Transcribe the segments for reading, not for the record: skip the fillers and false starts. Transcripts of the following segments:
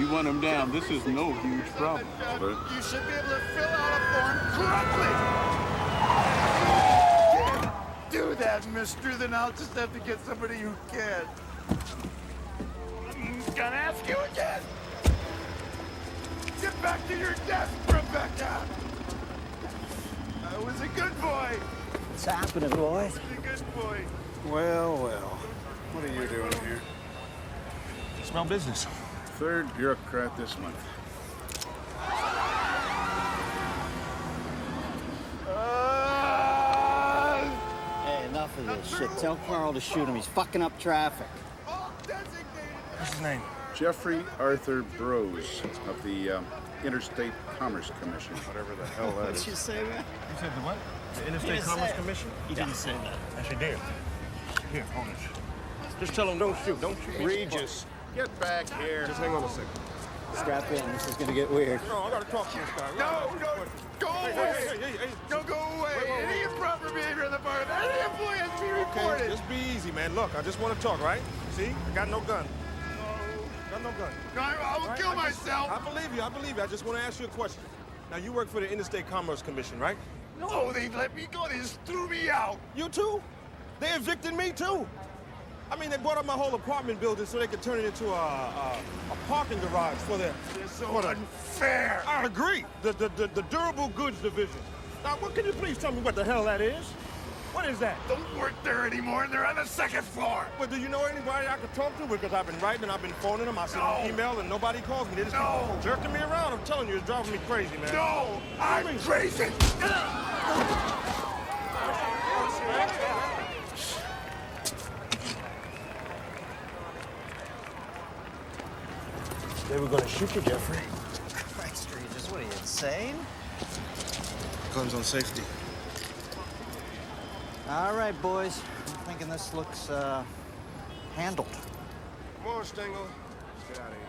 you want them down, this is no huge problem. But You should be able to fill out a form correctly. If you can't do that, mister, then I'll just have to get somebody who can. I'm gonna ask you again. Get back to your desk, Rebecca. I was a good boy. What's happening, boys? A good boy. well, what are you doing here? Small business. Third bureaucrat this month. Hey, enough of this shit. Tell Carl to shoot him. He's fucking up traffic. All designated. What's his name? Jeffrey Arthur Brose of the Interstate Commerce Commission, whatever the hell that Did you is. say that? You said the what? The He Interstate didn't Commerce say it. Commission? He didn't say that. Yes, he did. Here, hold it. Just tell him don't shoot. Don't shoot. Regis, get back here. Just hang on a second. Strap in. This is gonna get weird. No, I gotta talk to this guy. No, go away. Hey. No, go away. Wait. Any improper behavior on the part of any employee has to be reported. Just be easy, man. Look, I just want to talk, right? See? I got no gun. Got no gun. No, I will Right? kill I just- myself. I believe you. I just want to ask you a question. Now, you work for the Interstate Commerce Commission, right? No, they let me go. They just threw me out. You too? They evicted me too. I mean, they bought up my whole apartment building so they could turn it into a parking garage for their. They're so What a- unfair. I agree. The durable goods division. Now, what can you please tell me what the hell that is? What is that? Don't work there anymore, and they're on the second floor. Well, do you know anybody I could talk to? Because I've been writing and I've been phoning them. I send them No. email and nobody calls me. They just No. keep jerking me around. I'm telling you, it's driving me crazy, man. No, I'm crazy. They were gonna shoot you, Jeffrey. Christ, Regis, what are you, insane? Guns on safety. All right, boys. I'm thinking this looks, handled. Come on, Stengel. Let's get out of here.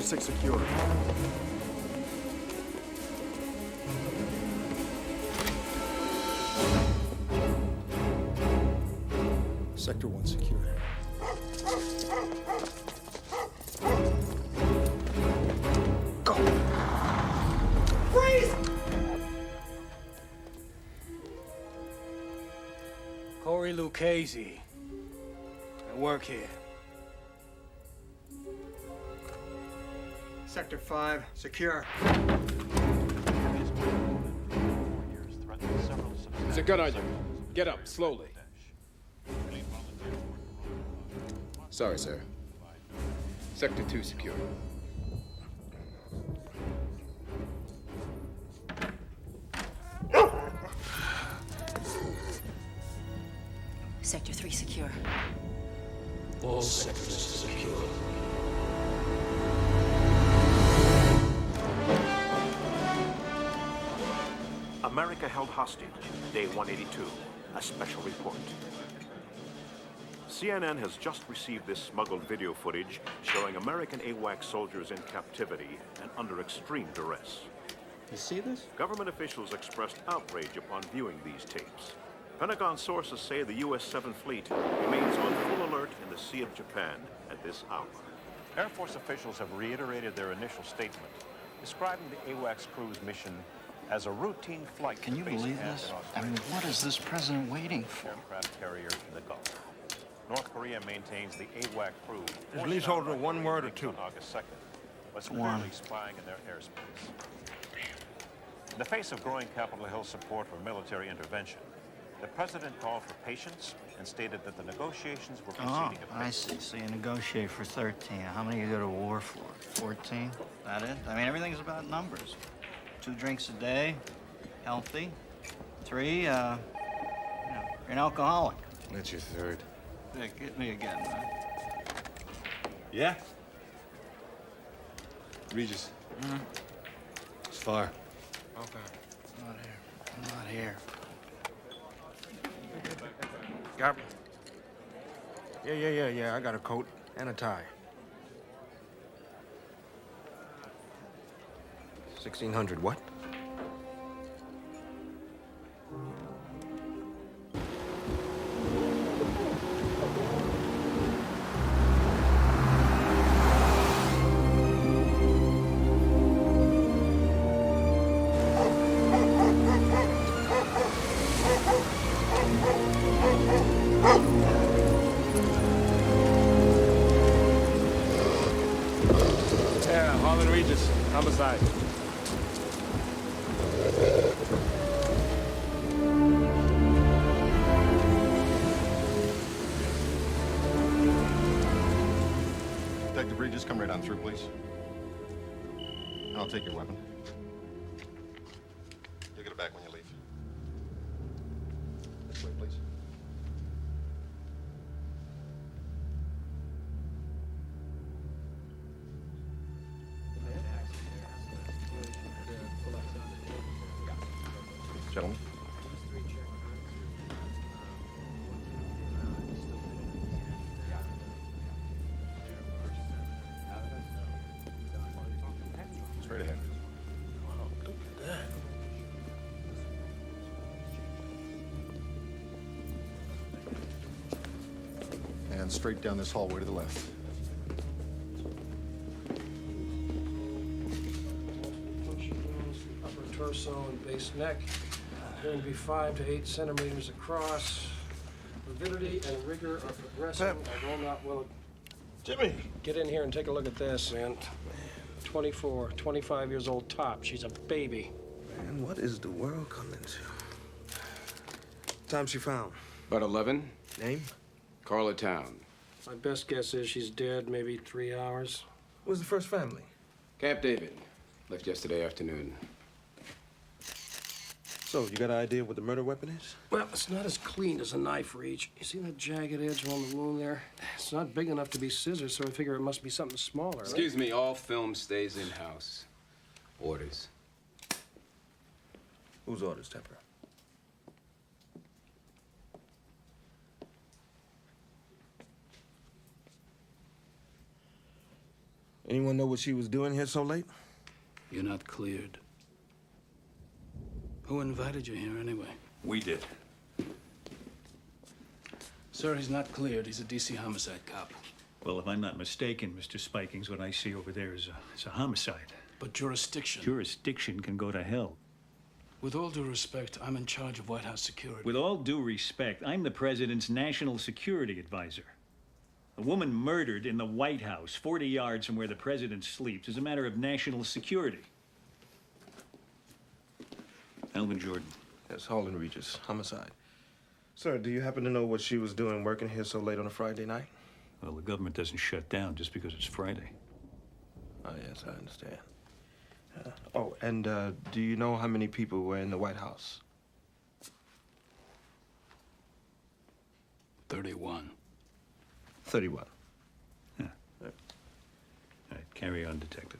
6 secure. Sector 1 secure. Go! Freeze! Corey Lucchese. I work here. Sector 5, secure. There's a gun on you. Get up, slowly. Sorry, sir. Sector 2 secure. Sector 3 secure. All sectors secure. America held hostage, day 182, a special report. CNN has just received this smuggled video footage showing American AWACS soldiers in captivity and under extreme duress. You see this? Government officials expressed outrage upon viewing these tapes. Pentagon sources say the U.S. 7th Fleet remains on full alert in the Sea of Japan at this hour. Air Force officials have reiterated their initial statement, describing the AWACS crew's mission as a routine flight. Can you believe this? I mean, what is this president waiting for? Aircraft carrier in the Gulf. North Korea maintains the AWAC crew. Is leaseholder one word or two? On August 2nd, was One. clearly spying in their airspace. In the face of growing Capitol Hill support for military intervention, the president called for patience and stated that the negotiations were proceeding Oh, I see. So you negotiate for 13. How many you go to war for? 14? That it? I mean, everything's about numbers. 2 drinks a day, healthy. 3, you know, you're an alcoholic. That's your third. Yeah, get me again, man. Yeah? Regis. It's far. Okay. I'm not here. I'm not here. Got me. Yeah. I got a coat and a tie. 1600, what? Yeah, Harlan Regis. Homicide. Detective Regis, come right on through, please. And I'll take your weapon. You'll get it back when you leave. This way, please. Gentlemen. Straight ahead. And straight down this hallway to the left. Upper torso and base neck. Going to be 5 to 8 centimeters across. Avidity and rigor are progressing, although not well. Jimmy! Get in here and take a look at this, man. 24, 25 years old top. She's a baby. Man, what is the world coming to? Time she found? About 11. Name? Carla Town. My best guess is she's dead, maybe 3 hours. Where's the first family? Camp David. Left yesterday afternoon. So, you got an idea what the murder weapon is? Well, it's not as clean as a knife reach. You see that jagged edge around the wound there? It's not big enough to be scissors, so I figure it must be something smaller. Excuse me, all film stays in-house. Orders. Whose orders, Tepper? Anyone know what she was doing here so late? You're not cleared. Who invited you here anyway? We did. Sir, he's not cleared. He's a DC homicide cop. Well, if I'm not mistaken, Mr. Spikings, what I see over there is a homicide. But jurisdiction. Jurisdiction can go to hell. With all due respect, I'm in charge of White House security. With all due respect, I'm the president's national security advisor. A woman murdered in the White House, 40 yards from where the president sleeps, is a matter of national security. Alvin Jordan. Yes, Harlan Regis, homicide. Sir, do you happen to know what she was doing working here so late on a Friday night? Well, the government doesn't shut down just because it's Friday. Oh, yes, I understand. Do you know how many people were in the White House? 31. 31. Yeah. All right, carry on, Detective.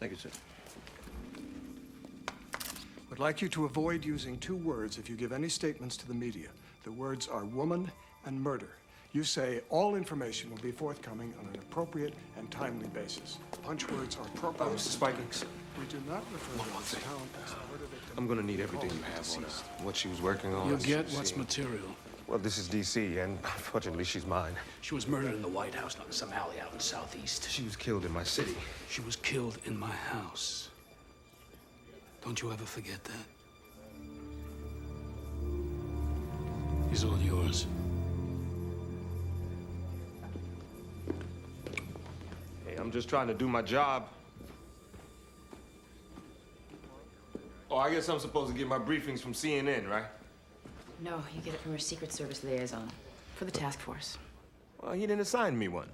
Thank you, sir. Would like you to avoid using two words if you give any statements to the media. The words are woman and murder. You say all information will be forthcoming on an appropriate and timely basis. Punch words are appropriate. Mr. Spikings. We do not refer to this town as a murder victim. I'm gonna need everything you have on her. What she was working on. You'll get what's material. Well, this is D.C., and unfortunately, she's mine. She was murdered in the White House, not in some alley out in the southeast. She was killed in my city. She was killed in my house. Don't you ever forget that. He's all yours. Hey, I'm just trying to do my job. Oh, I guess I'm supposed to get my briefings from CNN, right? No, you get it from your Secret Service liaison for the task force. Well, he didn't assign me one.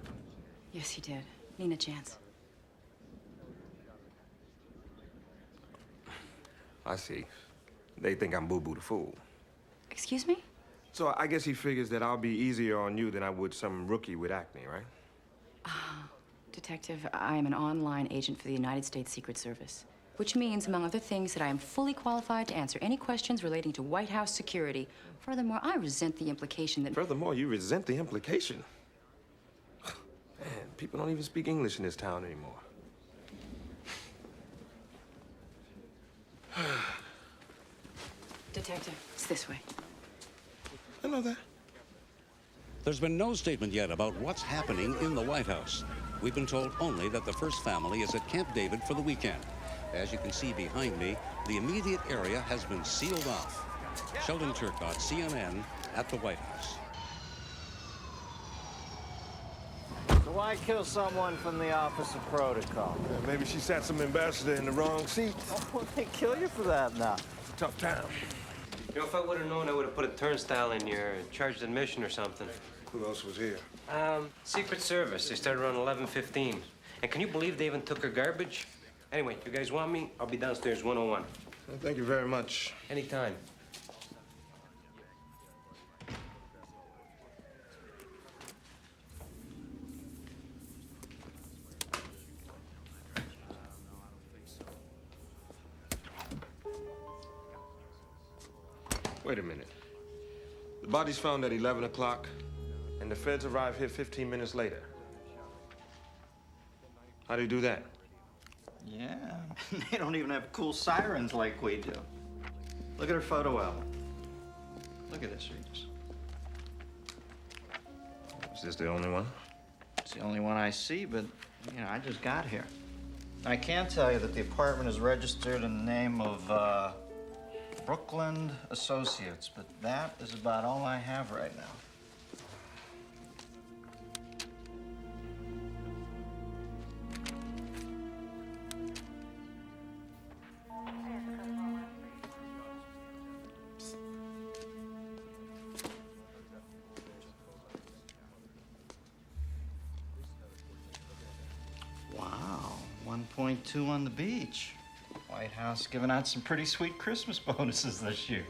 Yes, he did. Nina Chance. I see. They think I'm Boo Boo the Fool. Excuse me? So I guess he figures that I'll be easier on you than I would some rookie with acne, right? Detective, I am an online agent for the United States Secret Service, which means, among other things, that I am fully qualified to answer any questions relating to White House security. Furthermore, I resent the implication that... Furthermore, you resent the implication? Man, people don't even speak English in this town anymore. Detective, it's this way. I know that. There's been no statement yet about what's happening in the White House. We've been told only that the first family is at Camp David for the weekend. As you can see behind me, the immediate area has been sealed off. Sheldon Turcott, CNN, at the White House. So why kill someone from the Office of Protocol? Maybe she sat some ambassador in the wrong seat. Oh, they kill you for that now. It's a tough town. You know, if I would have known, I would have put a turnstile in your charged admission or something. Who else was here? Secret Service. They started around 11:15. And can you believe they even took her garbage? Anyway, you guys want me? I'll be downstairs 101. Well, thank you very much. Anytime. Wait a minute. The body's found at 11 o'clock, and the feds arrive here 15 minutes later. How do you do that? Yeah, they don't even have cool sirens like we do. Look at her photo album. Look at this, Regis. Is this the only one? It's the only one I see, but, you know, I just got here. I can tell you that the apartment is registered in the name of, Brooklyn Associates, but that is about all I have right now. Wow, 1.2 on the beach. White House giving out some pretty sweet Christmas bonuses this year.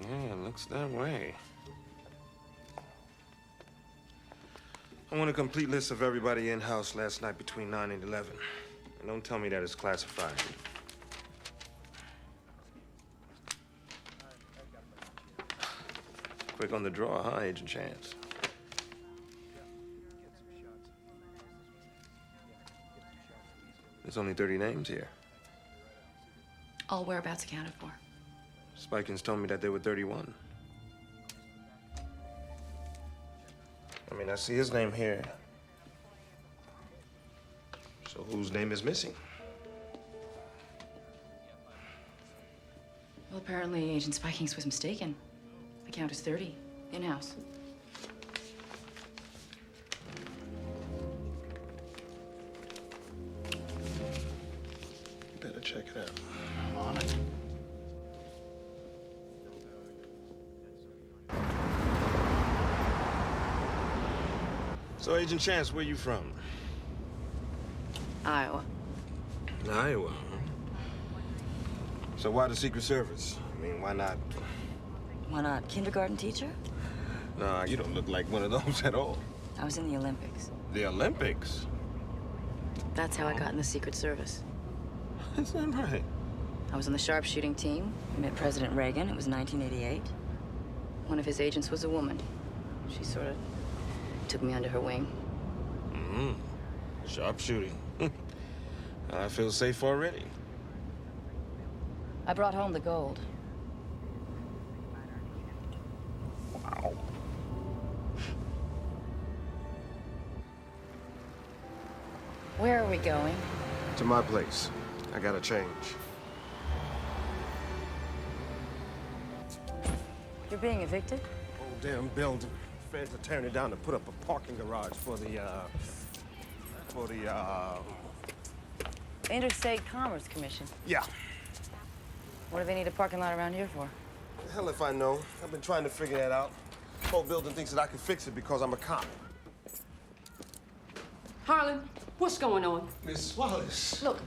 Yeah, it looks that way. I want a complete list of everybody in-house last night between 9 and 11. And don't tell me that it's classified. Quick on the draw, huh, Agent Chance? There's only 30 names here. All whereabouts accounted for. Spikins told me that there were 31. I mean, I see his name here. So whose name is missing? Well, apparently Agent Spikings was mistaken. The count is 30, in-house. You better check it out. I'm on it. So, Agent Chance, where you from? Iowa. Iowa. So why the Secret Service? I mean, why not? Why not? Kindergarten teacher? Nah, you don't look like one of those at all. I was in the Olympics. The Olympics? That's how I got in the Secret Service. Is that right? I was on the sharpshooting team. I met President Reagan. It was 1988. One of his agents was a woman. She sort of took me under her wing. Mm-hmm. Sharpshooting. I feel safe already. I brought home the gold. Wow. Where are we going? To my place. I gotta change. You're being evicted? Old damn building. Feds are tearing it down to put up a parking garage for the Interstate Commerce Commission. Yeah. What do they need a parking lot around here for? The hell if I know. I've been trying to figure that out. The whole building thinks that I can fix it because I'm a cop. Harlan, what's going on? Miss Wallace. Look,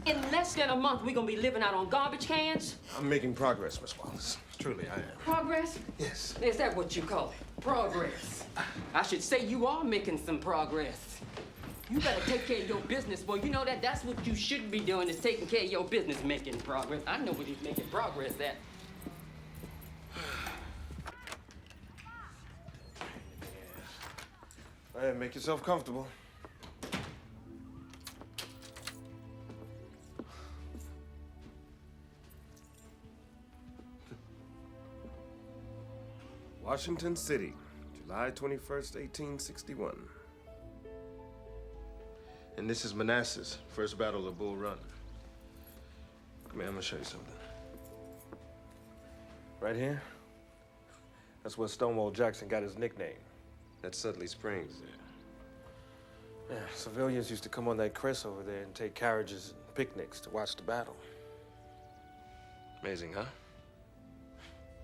in less than a month, we're gonna be living out on garbage cans. I'm making progress, Miss Wallace. Truly, I am. Progress? Yes. Is that what you call it? Progress. I should say you are making some progress. You better take care of your business, boy. You know that that's what you should be doing, is taking care of your business, making progress. I know what he's making progress at. Hey, make yourself comfortable. Washington City, July 21st, 1861. And this is Manassas, first battle of Bull Run. Come here, I'm gonna show you something. Right here, that's where Stonewall Jackson got his nickname. That's Sudley Springs there. Yeah, civilians used to come on that crest over there and take carriages and picnics to watch the battle. Amazing, huh?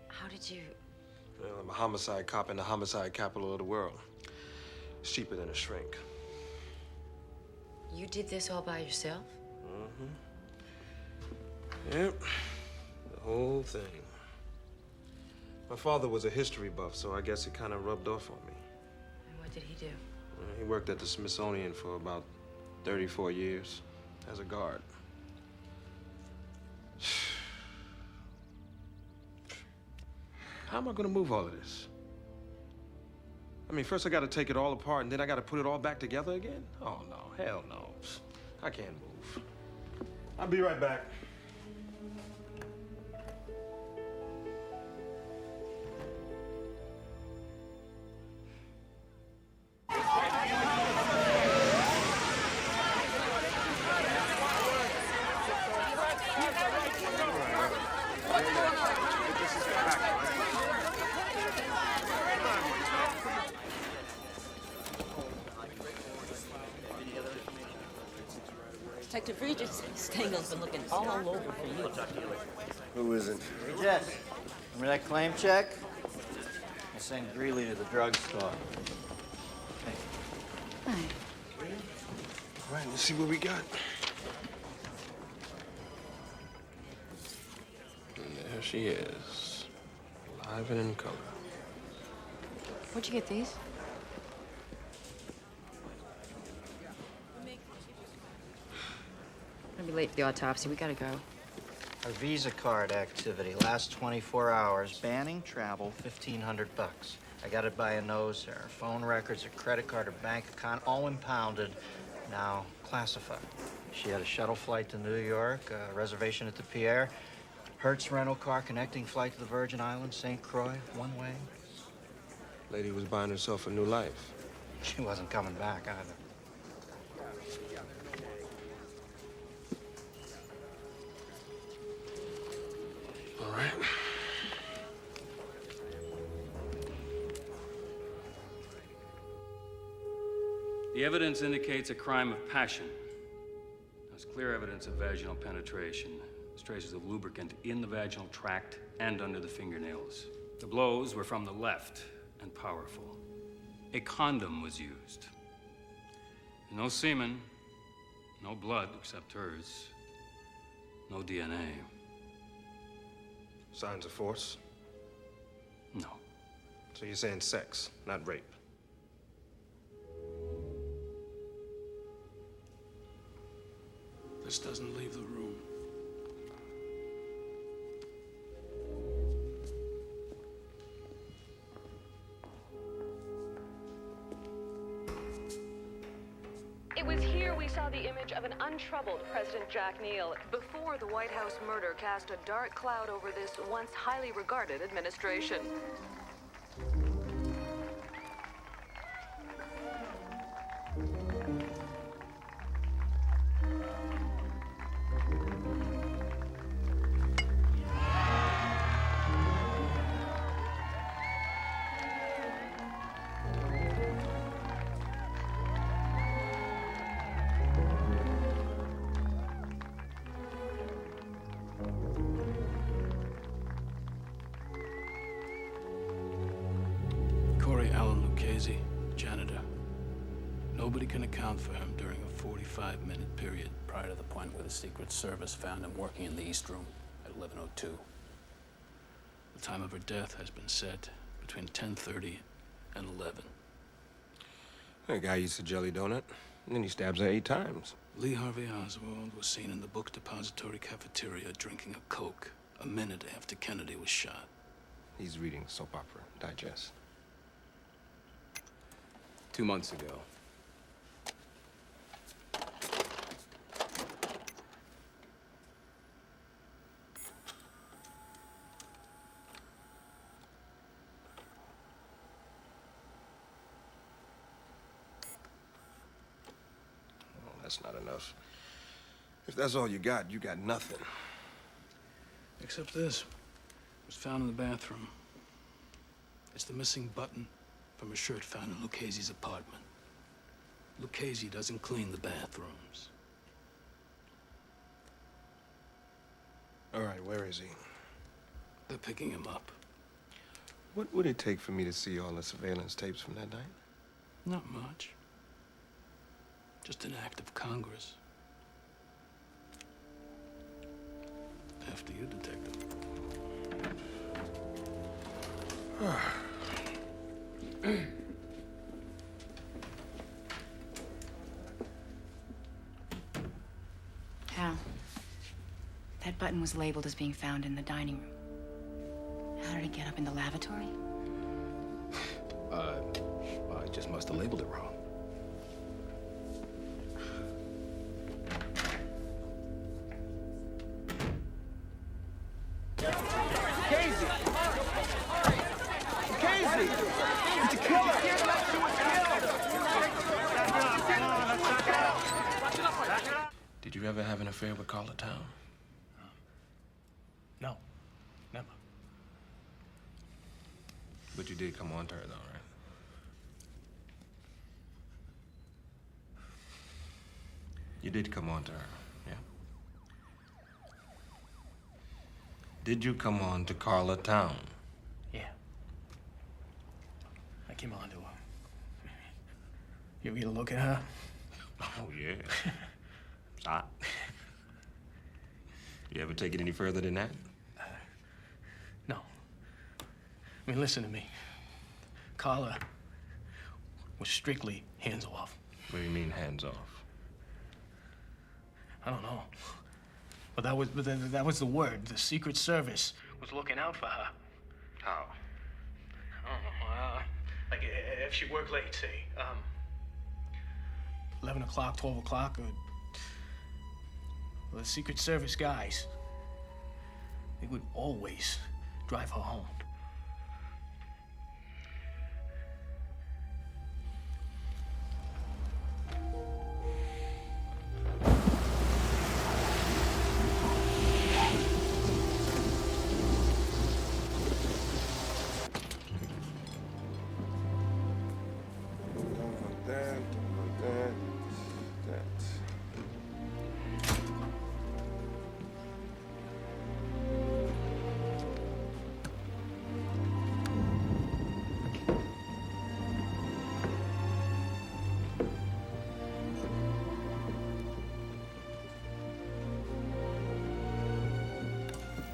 How did you... Well, I'm a homicide cop in the homicide capital of the world. It's cheaper than a shrink. You did this all by yourself? Mm-hmm. Yep. The whole thing. My father was a history buff, so I guess it kind of rubbed off on me. And what did he do? He worked at the Smithsonian for about 34 years as a guard. How am I gonna move all of this? I mean, first I gotta take it all apart, and then I gotta put it all back together again? Oh, no, hell no. I can't move. I'll be right back. Detective Regis, Stengel's been looking all over for you. Who is it? Hey, Jess, remember that claim check? I sent Greeley to the drugstore. Hi. All right, let's see what we got. And there she is, alive and in color. Where'd you get these? I'm gonna be late for the autopsy. We gotta go. A Visa card activity, last 24 hours. Banning travel, $1,500. I got it by a nose there. Phone records, a credit card, a bank account, all impounded. Now classified. She had a shuttle flight to New York, a reservation at the Pierre, Hertz rental car connecting flight to the Virgin Islands, St. Croix, one way. Lady was buying herself a new life. She wasn't coming back either. All right. The evidence indicates a crime of passion. There's clear evidence of vaginal penetration. There's traces of lubricant in the vaginal tract and under the fingernails. The blows were from the left and powerful. A condom was used. No semen, no blood except hers, no DNA. Signs of force? No. So you're saying sex, not rape? This doesn't leave the room. It was here we saw the image of an untroubled President Jack Neal before the White House murder cast a dark cloud over this once highly regarded administration. Corey Allen Lucchese, janitor. Nobody can account for him during a 45-minute period prior to the point where the Secret Service found him working in the East Room at 11:02. The time of her death has been set between 10:30 and 11. That guy eats a jelly donut, and then he stabs her 8 times. Lee Harvey Oswald was seen in the book depository cafeteria drinking a Coke a minute after Kennedy was shot. He's reading soap opera digest. 2 months ago. Well, that's not enough. If that's all you got nothing. Except this. It was found in the bathroom. It's the missing button from a shirt found in Lucchese's apartment. Lucchese doesn't clean the bathrooms. All right, where is he? They're picking him up. What would it take for me to see all the surveillance tapes from that night? Not much. Just an act of Congress. After you, Detective. Hal, that button was labeled as being found in the dining room. How did it get up in the lavatory? I just must have labeled it wrong. Casey! Casey! It's a killer! Did you ever have an affair with Carla Town? No, never. But you did come on to her, though, right? You did come on to her, yeah? Did you come on to Carla Town? Yeah. I came on to her. You get a look at her? Oh, yeah. It's hot. You ever take it any further than that? No. I mean, listen to me. Carla was strictly hands off. What do you mean, hands off? I don't know. But that was the word. The Secret Service was looking out for her. How? I don't know. Like if she worked late, say, 11 o'clock, 12 o'clock, or Well, the Secret Service guys, they would always drive her home.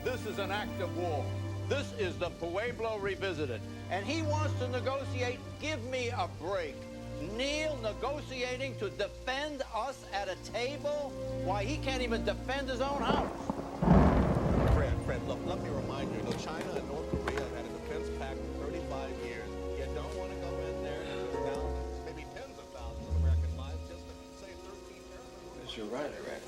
This is an act of war. This is the Pueblo Revisited. And he wants to negotiate. Give me a break. Neil negotiating to defend us at a table? Why, he can't even defend his own house. Fred, look, let me remind you, China and North Korea had a defense pact for 35 years. You don't want to go in there and put down maybe tens of thousands of American lives just to save 13 airmen. Yes, you're right, Iraq.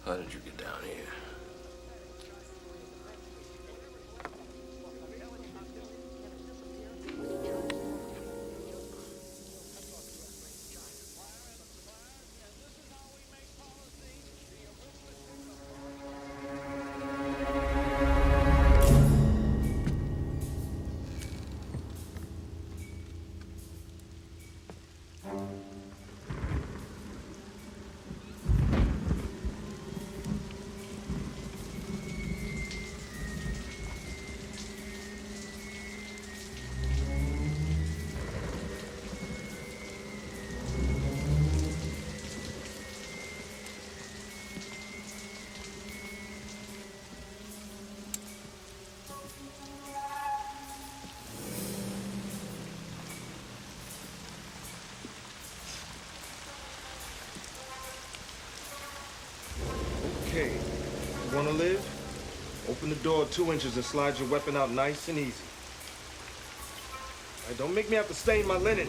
How did you get down here? Okay, you wanna live? Open the door 2 inches and slide your weapon out nice and easy. All right, don't make me have to stain my linen.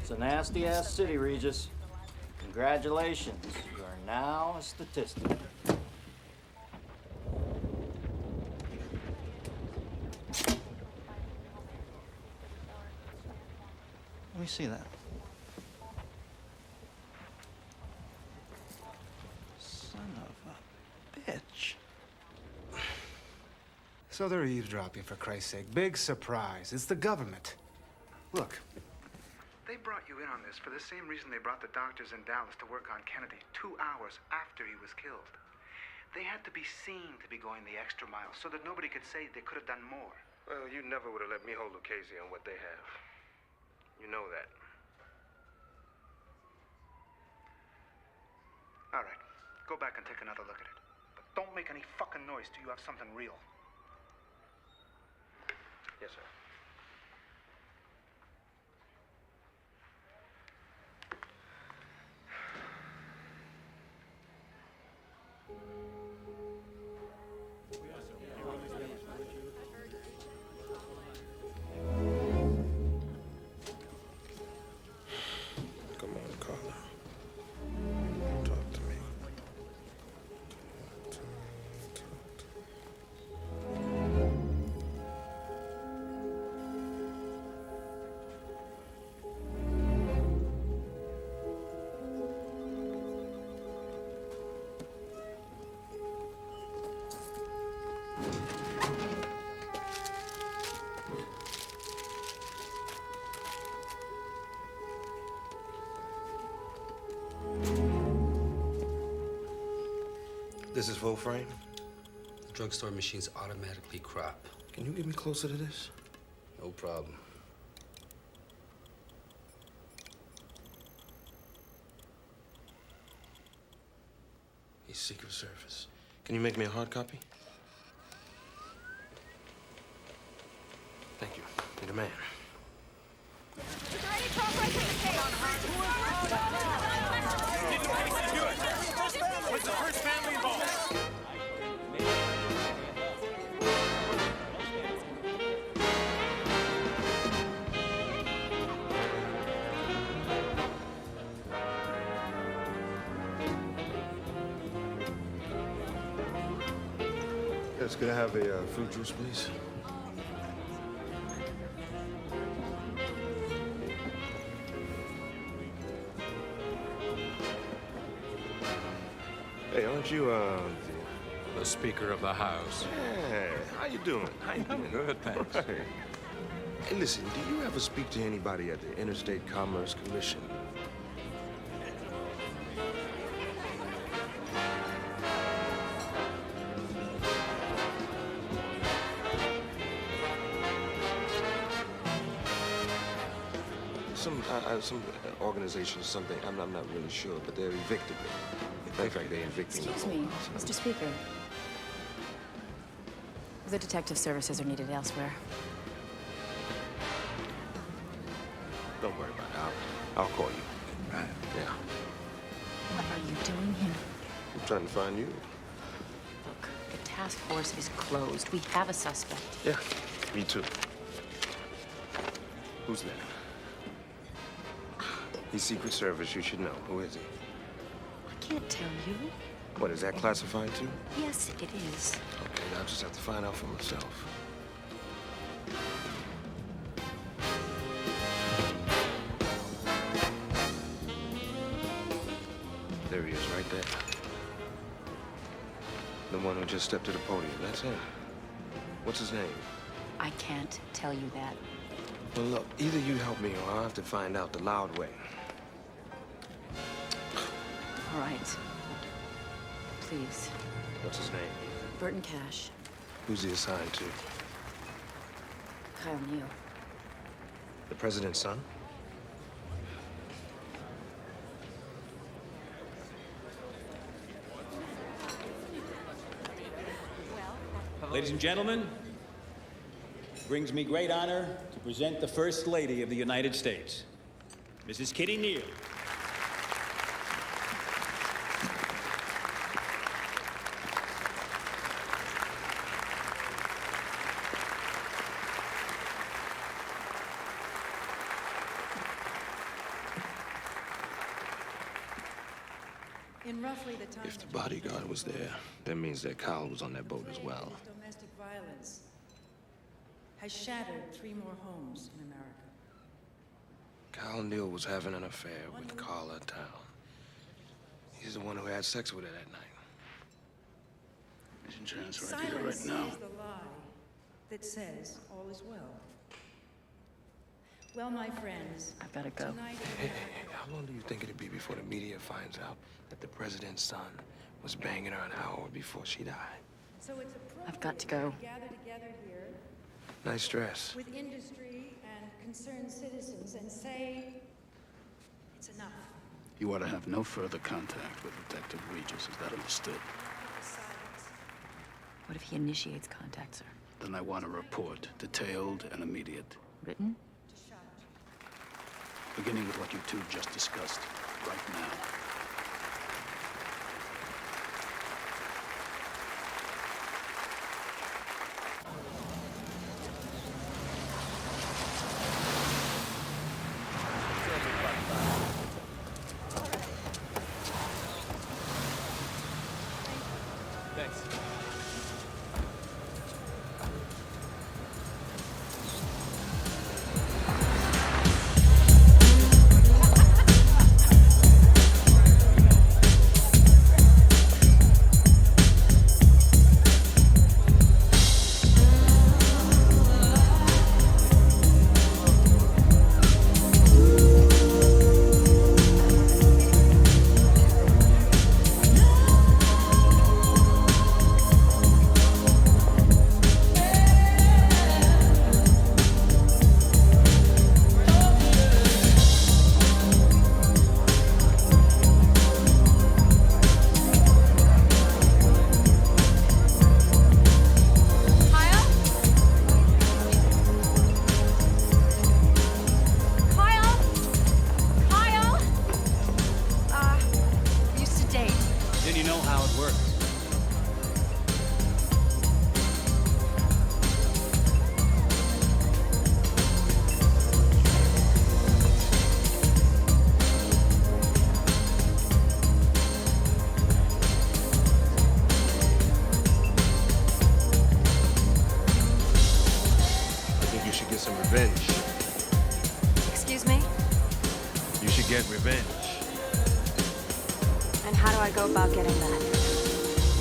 It's a nasty-ass city, Regis. Congratulations. You are now a statistic. Let me see that. Son of a bitch. So they're eavesdropping, for Christ's sake. Big surprise. It's the government. Look, they brought you in on this for the same reason they brought the doctors in Dallas to work on Kennedy 2 hours after he was killed. They had to be seen to be going the extra mile so that nobody could say they could have done more. Well, you never would have let me hold Lucchese on what they have. You know that. All right, go back and take another look at it. But don't make any fucking noise till you have something real. Yes, sir. Come on, Carla. Talk to me. This is full frame? The drugstore machines automatically crop. Can you get me closer to this? No problem. He's Secret Service. Can you make me a hard copy? Thank you. You're the man. Is there any progress in the case? What's the first family involved? Yes, could I have a fruit juice, please? Hey, aren't you, The Speaker of the House. Hey, how you doing? How you doing? Good, thanks. Right. Hey, listen, do you ever speak to anybody at the Interstate Commerce Commission? Some organization, something, I'm not really sure, but they're evicted me. In fact, they're evicting Excuse me, Mr. Speaker. The detective services are needed elsewhere. Don't worry about it. I'll call you. Right. Yeah. What are you doing here? I'm trying to find you. Look, the task force is closed. We have a suspect. Yeah, me too. Who's that? He's Secret Service. You should know. Who is he? I can't tell you. What, is that classified too? Yes, it is. Okay, I'll just have to find out for myself. There he is, right there. The one who just stepped to the podium. That's him. What's his name? I can't tell you that. Well, look, either you help me or I'll have to find out the loud way. All right. Please. What's his name? Burton Cash. Who's he assigned to? Kyle Neal. The president's son? Ladies and gentlemen, it brings me great honor to present the First Lady of the United States, Mrs. Kitty Neal. In roughly the time If the bodyguard was there, that means that Kyle was on that boat as well. domestic violence has shattered 3 more homes in America. Kyle Neal was having an affair with Carla Town. He's the one who had sex with her that night. Mission chance right Silence here, right now. is the lie that says all is well. Well, my friends, I've got to go. tonight Hey, how long do you think it'd be before the media finds out that the president's son was banging her an hour before she died? so it's appropriate I've got to go. we gather together here Nice dress. with industry and concerned citizens and say it's enough. You are to have no further contact with Detective Regis. Is that understood? What if he initiates contact, sir? Then I want a report, detailed and immediate. Written? Beginning with what you two just discussed, right now. Thanks. get revenge. And how do I go about getting that?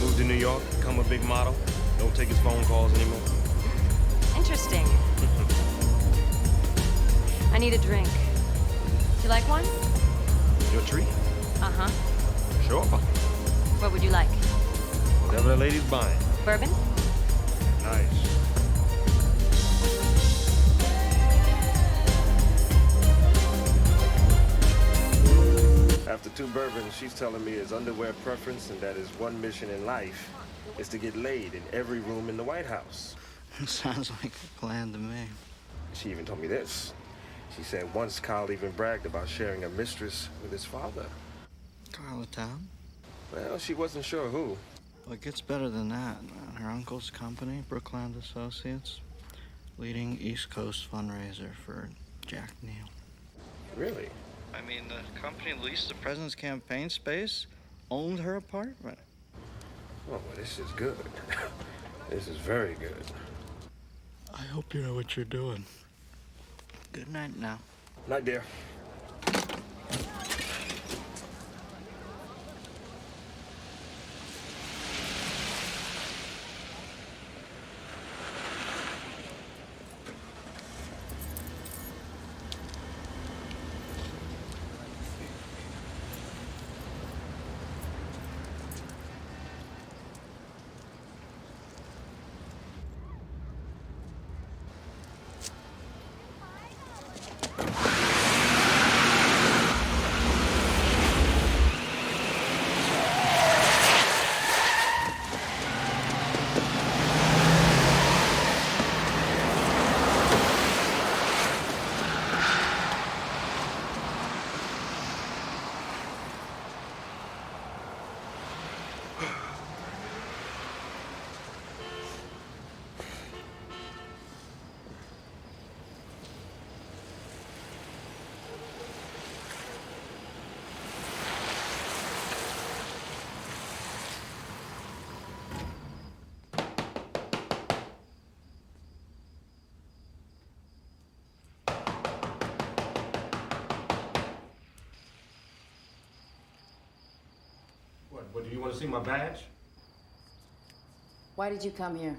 Move to New York, become a big model. Don't take his phone calls anymore. Interesting. I need a drink. Do you like one? Your treat? Uh-huh. Sure. What would you like? Whatever the lady's buying. Bourbon? Nice. After 2 bourbons, she's telling me his underwear preference and that his one mission in life is to get laid in every room in the White House. Sounds like a plan to me. She even told me this. She said once Kyle even bragged about sharing a mistress with his father. Carla Town? Well, she wasn't sure who. Well, it gets better than that. Her uncle's company, Brookland Associates, leading East Coast fundraiser for Jack Neal. Really? I mean, the company leased the president's campaign space, owned her apartment. Oh, well, this is good. This is very good. I hope you know what you're doing. Good night now. Night, dear. What, do you want to see my badge? Why did you come here?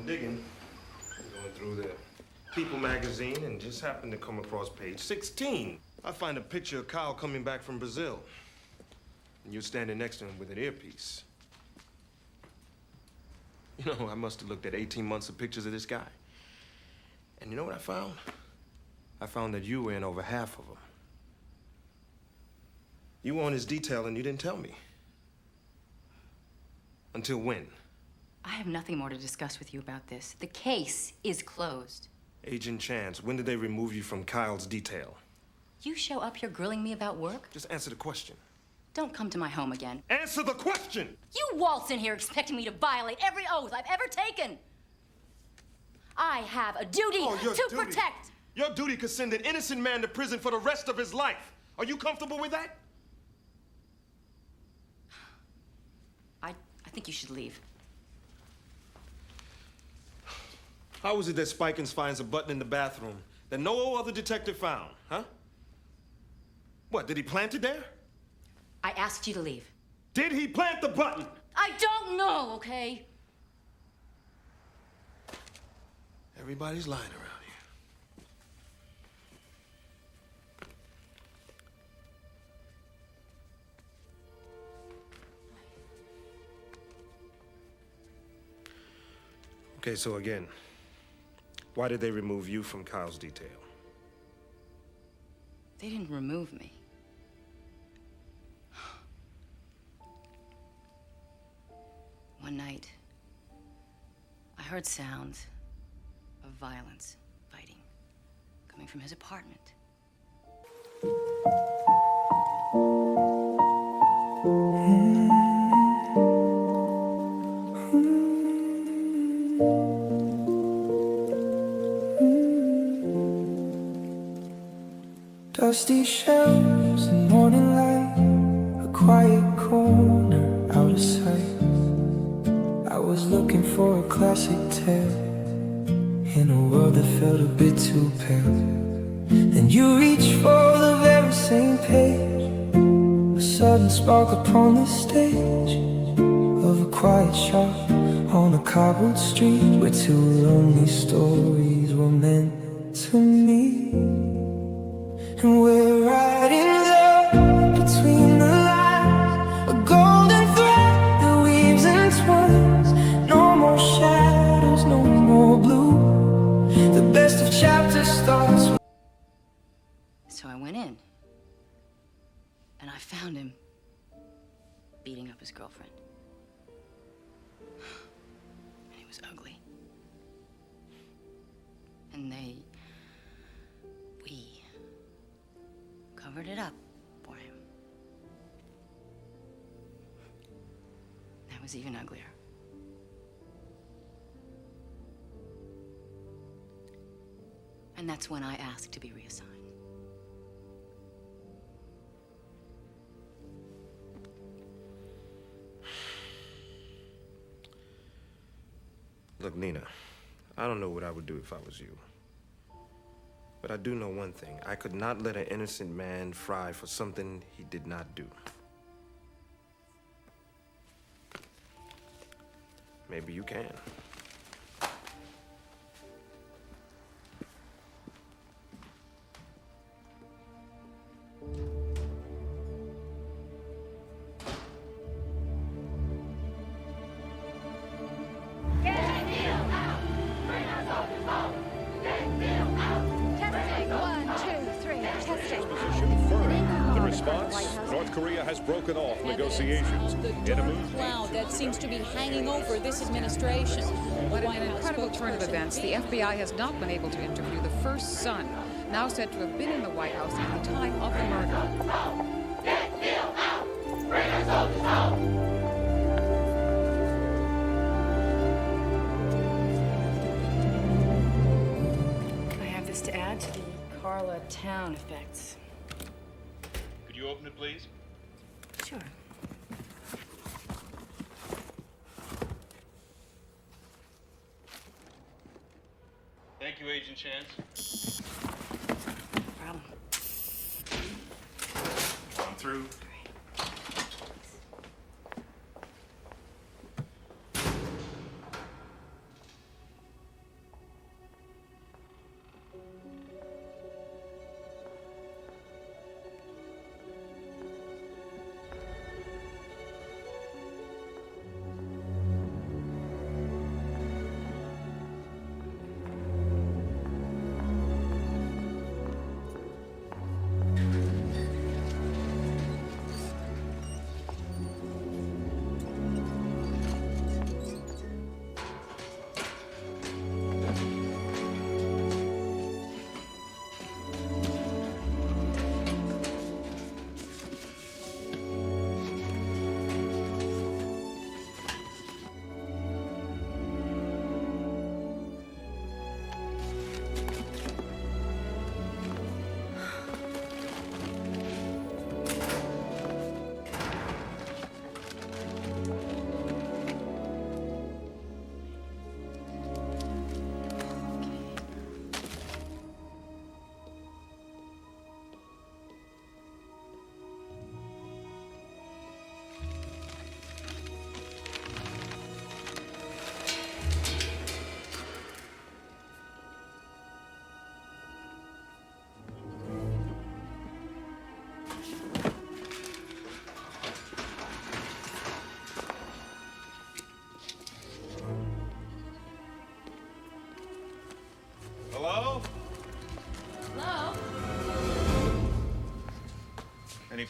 I'm digging. Going through the People magazine and just happened to come across page 16. I find a picture of Kyle coming back from Brazil. And you're standing next to him with an earpiece. You know, I must have looked at 18 months of pictures of this guy. And you know what I found? I found that you were in over half of them. You were on his detail and you didn't tell me. Until when? I have nothing more to discuss with you about this. The case is closed. Agent Chance, when did they remove you from Kyle's detail? You show up here grilling me about work? Just answer the question. Don't come to my home again. Answer the question! You waltz in here expecting me to violate every oath I've ever taken. I have a duty to protect. Your duty could send an innocent man to prison for the rest of his life. Are you comfortable with that? I think you should leave. How is it that Spikins finds a button in the bathroom that no other detective found, huh? What, did he plant it there? I asked you to leave. Did he plant the button? I don't know, okay? Everybody's lying around here. Okay, so again, why did they remove you from Kyle's detail? They didn't remove me. One night, I heard sounds of violence, fighting, coming from his apartment. Dusty shelves and morning light, a quiet corner out of sight. I was looking for a classic tale in a world that felt a bit too pale. Then you reach for the very same page, a sudden spark upon the stage of a quiet shop on a cobbled street where two lonely stories were meant to meet. And we're riding love between the lines, a golden thread that weaves and twines. No more shadows, no more blue. The best of chapters starts. So I went in, and I found him beating up his girlfriend. And he was ugly. And we covered it up for him. That was even uglier. And that's when I asked to be reassigned. Look, Nina, I don't know what I would do if I was you. But I do know one thing. I could not let an innocent man fry for something he did not do. Maybe you can. North Korea has broken off negotiations. The dark cloud that seems to be hanging over this administration. What an incredible turn of events. The FBI has not been able to interview the first son, now said to have been in the White House at the time of the murder. Get Neil out! Bring our soldiers home! I have this to add to the Carla Town effects. Could you open it, please? Sure. Thank you, Agent Chance. No problem. I'm through.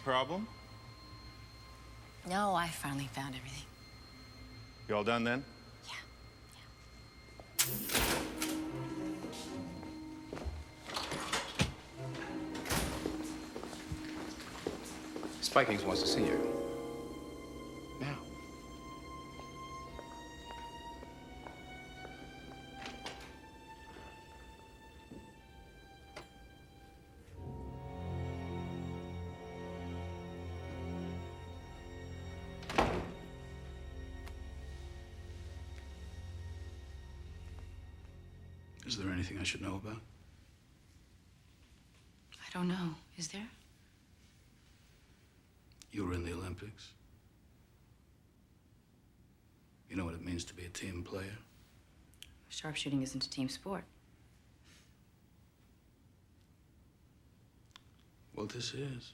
problem? No, I finally found everything. You all done then? Spikings wants to see you. Now. Is there anything I should know about? I don't know. Is there? You were in the Olympics. You know what it means to be a team player? Sharpshooting isn't a team sport. Well, this is.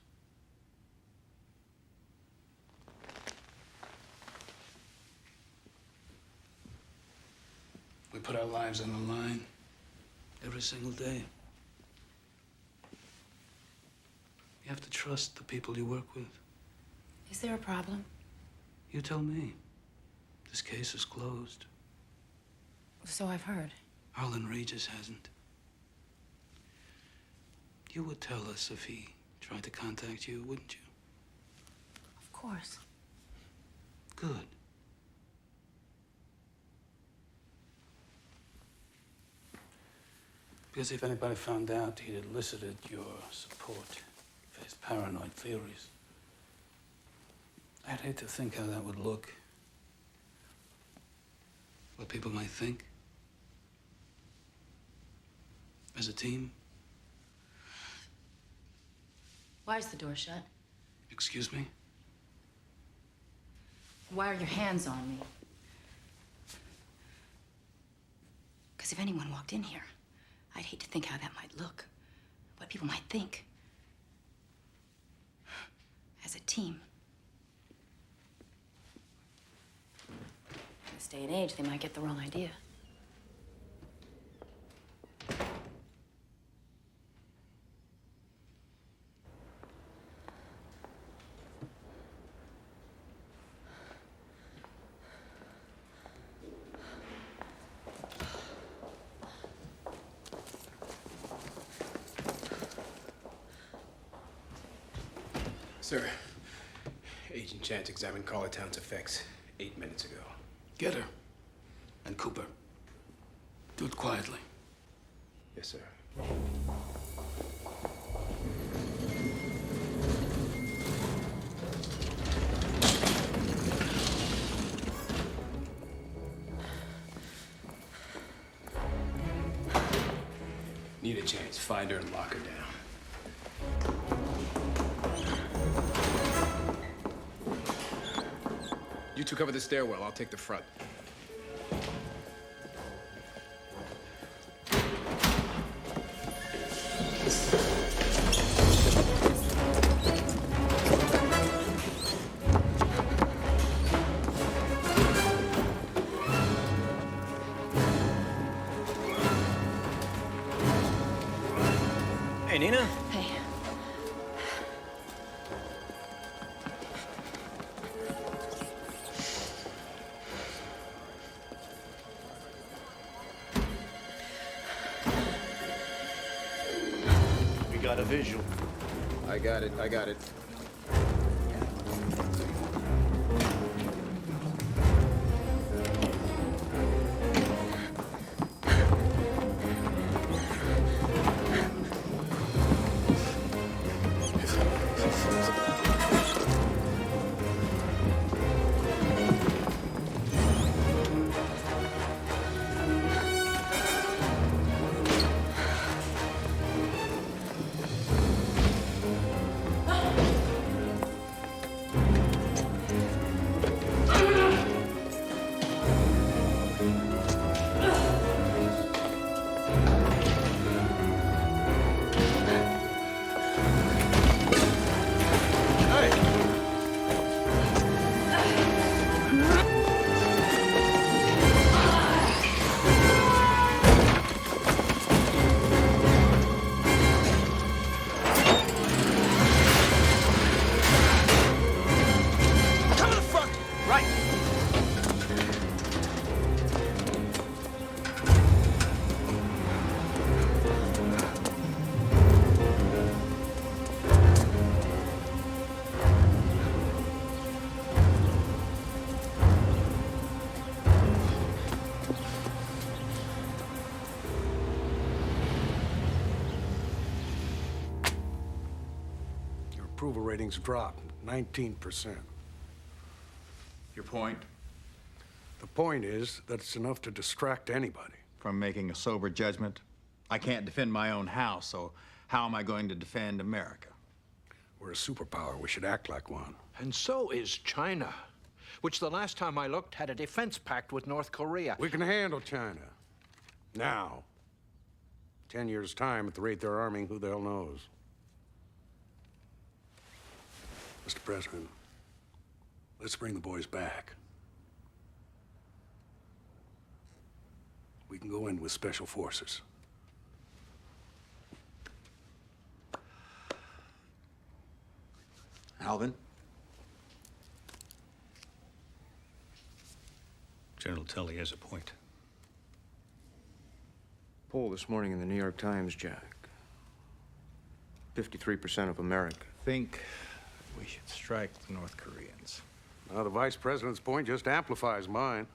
We put our lives on the line every single day. You have to trust the people you work with. Is there a problem? You tell me. This case is closed. So I've heard. Harlan Regis hasn't. You would tell us if he tried to contact you, wouldn't you? Of course. Good. Because if anybody found out he'd elicited your support for his paranoid theories, I'd hate to think how that would look. What people might think. As a team. Why is the door shut? Excuse me? Why are your hands on me? Because if anyone walked in here, I'd hate to think how that might look. What people might think. As a team. In this day and age, they might get the wrong idea. Sir, Agent Chance examined Carlatown's effects 8 minutes ago. Get her. And Cooper. Do it quietly. Yes, sir. Need a chance. Find her and lock her down. You two cover the stairwell. I'll take the front. Hey, Nina. Hey. We got a visual. I got it. I got it. approval ratings dropped 19%. Your point? The point is that it's enough to distract anybody. From making a sober judgment? I can't defend my own house, so how am I going to defend America? We're a superpower. We should act like one. And so is China, which the last time I looked had a defense pact with North Korea. We can handle China. Now. 10 years' time, at the rate they're arming, who the hell knows? Mr. President, let's bring the boys back. We can go in with special forces. Alvin? General Tully has a point. Poll this morning in the New York Times, Jack. 53% of America Think we should strike the North Koreans. Now, the Vice President's point just amplifies mine.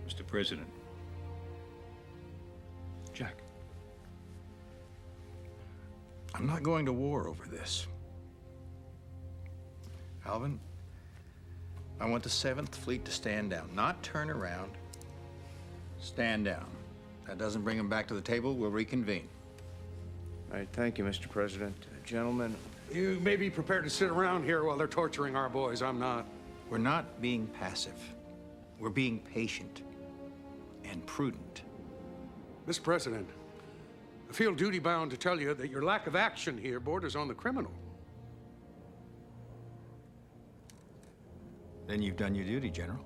Mr. President. Jack. I'm not going to war over this. Alvin, I want the 7th Fleet to stand down, not turn around. Stand down. That doesn't bring them back to the table, we'll reconvene. All right, thank you, Mr. President. Gentlemen. You may be prepared to sit around here while they're torturing our boys. I'm not. We're not being passive. We're being patient and prudent. Mr. President, I feel duty-bound to tell you that your lack of action here borders on the criminal. Then you've done your duty, General.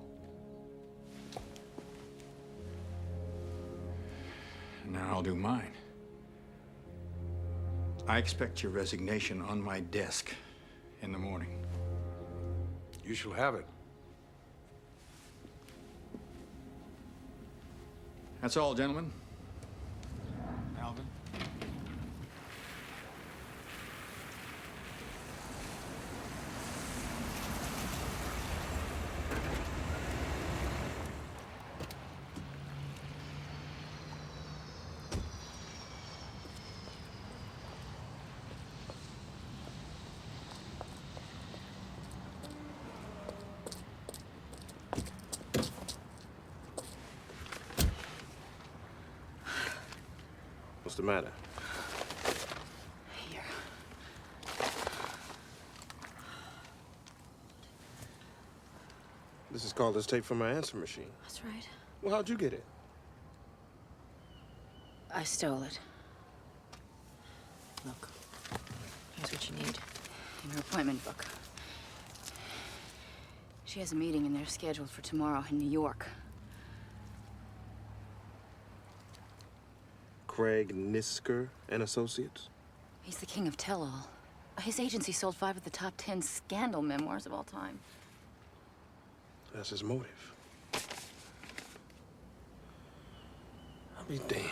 And now I'll do mine. I expect your resignation on my desk in the morning. You shall have it. That's all, gentlemen. Alvin? What's the matter? Here. This is called this tape from my answer machine. That's right. Well, how'd you get it? I stole it. Look. Here's what you need. In her appointment book. She has a meeting in there scheduled for tomorrow in New York. Craig Nisker and Associates? He's the king of tell-all. His agency sold 5 of the top 10 scandal memoirs of all time. That's his motive. I'll be damned.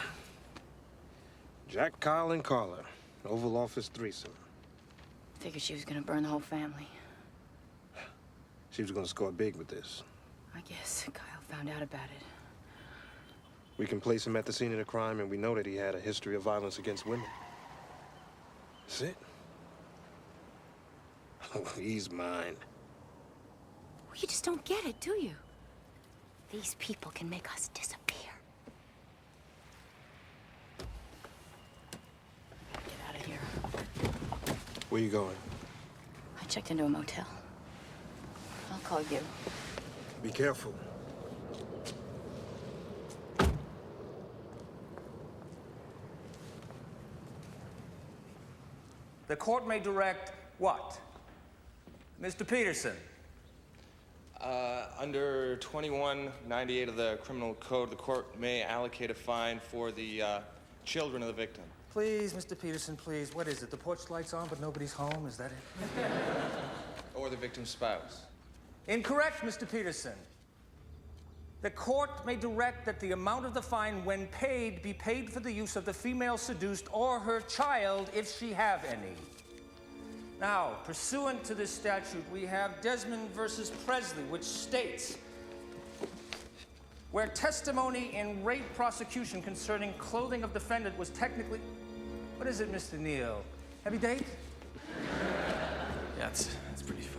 Jack, Kyle, and Carla. Oval Office threesome. Figured she was gonna burn the whole family. She was gonna score big with this. I guess Kyle found out about it. We can place him at the scene of the crime, and we know that he had a history of violence against women. That's it. Oh, he's mine. Well, you just don't get it, do you? These people can make us disappear. Get out of here. Where you going? I checked into a motel. I'll call you. Be careful. The court may direct what? Mr. Peterson. Under 2198 of the Criminal Code, the court may allocate a fine for the children of the victim. Please, Mr. Peterson, please. What is it? The porch light's on, but nobody's home? Is that it? Or the victim's spouse. Incorrect, Mr. Peterson. The court may direct that the amount of the fine, when paid, be paid for the use of the female seduced or her child, if she have any. Now, pursuant to this statute, we have Desmond versus Presley, which states, where testimony in rape prosecution concerning clothing of defendant was technically... What is it, Mr. Neal? Heavy date? Yeah, it's pretty funny.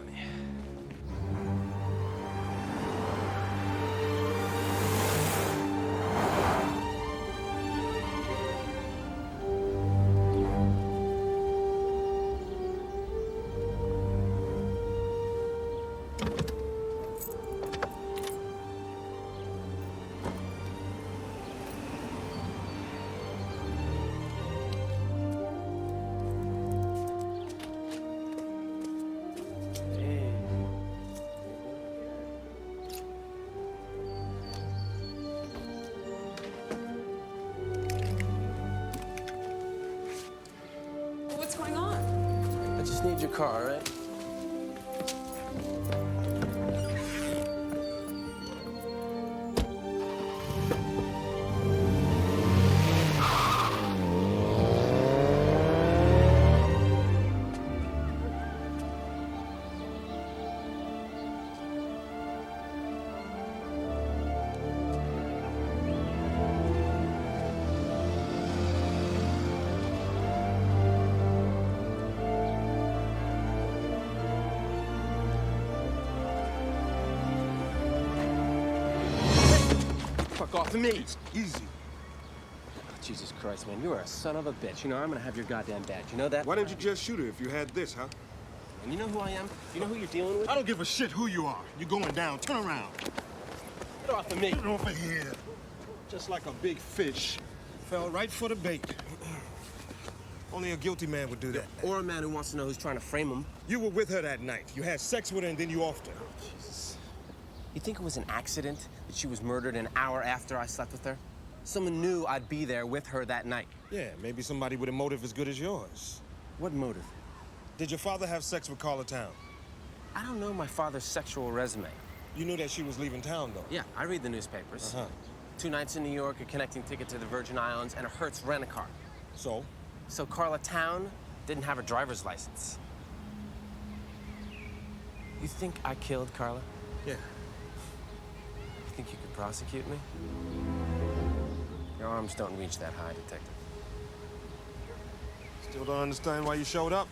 What's going on? I just need your car, all right? Fuck off of me! Easy. Oh, Jesus Christ, man, you are a son of a bitch. You know, I'm gonna have your goddamn badge. You know that? Why didn't you just shoot her if you had this, huh? And you know who I am? You know who you're dealing with? I don't give a shit who you are. You're going down. Turn around. Get off of me! Get over here. Just like a big fish. Fell right for the bait. Only a guilty man would do that. Or a man who wants to know who's trying to frame him. You were with her that night. You had sex with her and then you offed her. Jesus. You think it was an accident that she was murdered an hour after I slept with her? Someone knew I'd be there with her that night. Yeah, maybe somebody with a motive as good as yours. What motive? Did your father have sex with Carla Town? I don't know my father's sexual resume. You knew that she was leaving town, though? Yeah, I read the newspapers. Uh-huh. 2 nights in New York, a connecting ticket to the Virgin Islands, and a Hertz rent-a-car. So? So Carla Town didn't have a driver's license. You think I killed Carla? Yeah. You think you could prosecute me? Your arms don't reach that high, Detective. Still don't understand why you showed up?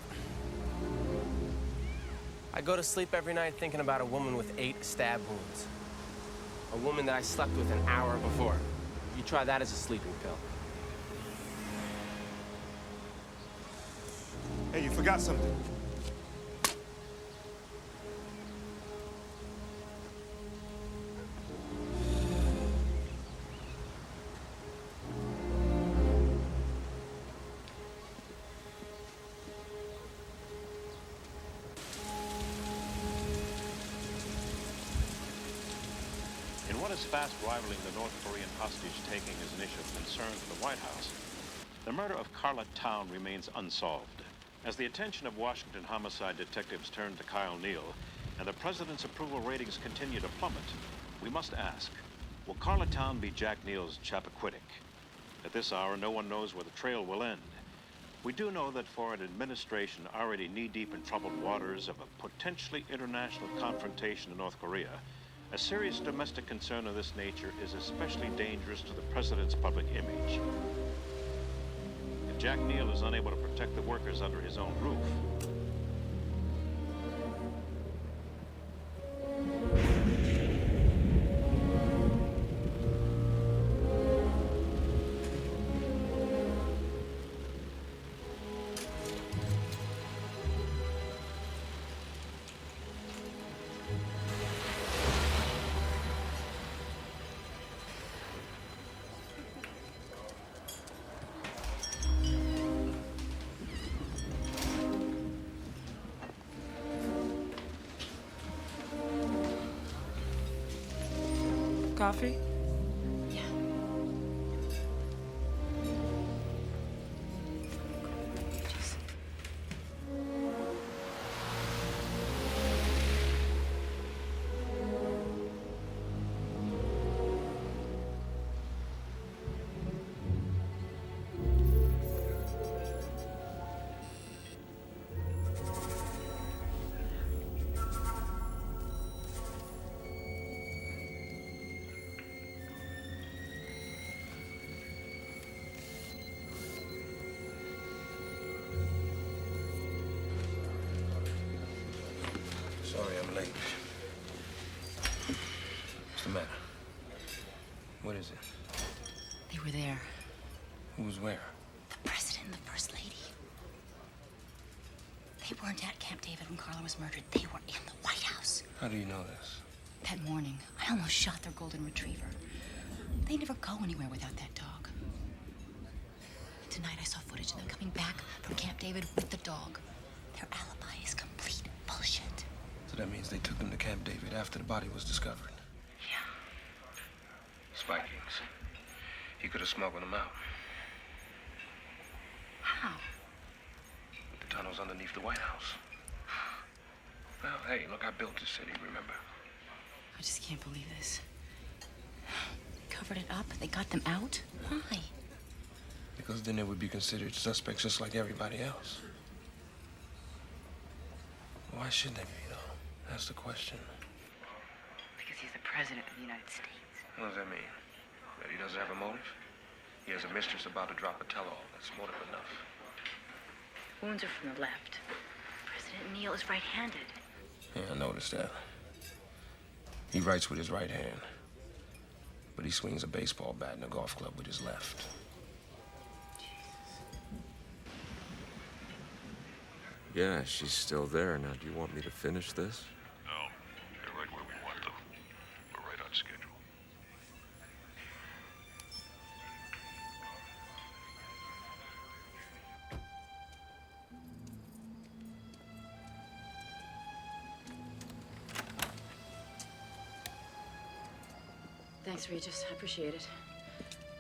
I go to sleep every night thinking about a woman with 8 stab wounds. A woman that I slept with an hour before. You try that as a sleeping pill. Hey, you forgot something. In what is fast rivaling the North Korean hostage-taking as an issue of concern to the White House, the murder of Carla Town remains unsolved. As the attention of Washington homicide detectives turn to Kyle Neal, and the president's approval ratings continue to plummet, we must ask, will Carla Town be Jack Neal's Chappaquiddick? At this hour, no one knows where the trail will end. We do know that for an administration already knee-deep in troubled waters of a potentially international confrontation in North Korea, a serious domestic concern of this nature is especially dangerous to the president's public image. If Jack Neal is unable to protect the workers under his own roof, Coffee? is it? They were there. Who was where? The president and the first lady. They weren't at Camp David when Carla was murdered. They were in the White House. How do you know this? That morning, I almost shot their golden retriever. They never go anywhere without that dog. Tonight I saw footage of them coming back from Camp David with the dog. Their alibi is complete bullshit. So that means they took them to Camp David after the body was discovered? Yeah. Spikings. He could have smuggled them out. How? With the tunnels underneath the White House. Well, hey, look, I built this city, remember? I just can't believe this. Covered it up? They got them out? Why? Because then they would be considered suspects just like everybody else. Why should they be, though? That's the question. Because he's the president of the United States. What does that mean? That he doesn't have a motive? He has a mistress about to drop a tell-all. That's motive enough. The wounds are from the left. President Neal is right-handed. Yeah, I noticed that. He writes with his right hand. But he swings a baseball bat in a golf club with his left. Yeah, she's still there. Now, do you want me to finish this? No, they're right where we want them. We're right on schedule. Thanks, Regis. I appreciate it.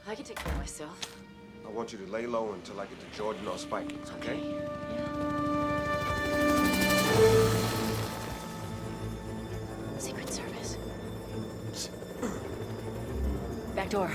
I can take care of myself. I want you to lay low until I get to Jordan or Spikings, okay? Secret Service. Back door.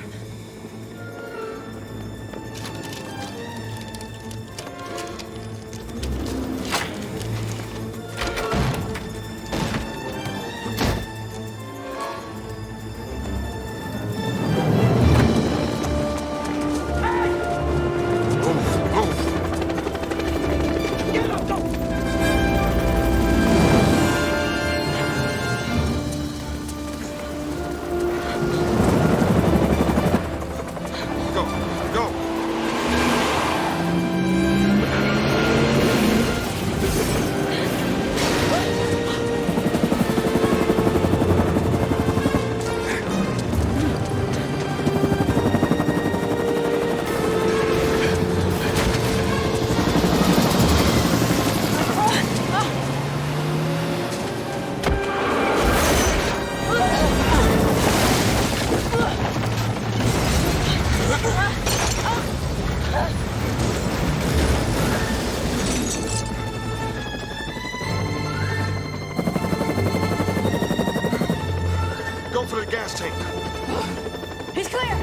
For the gas tank. He's clear.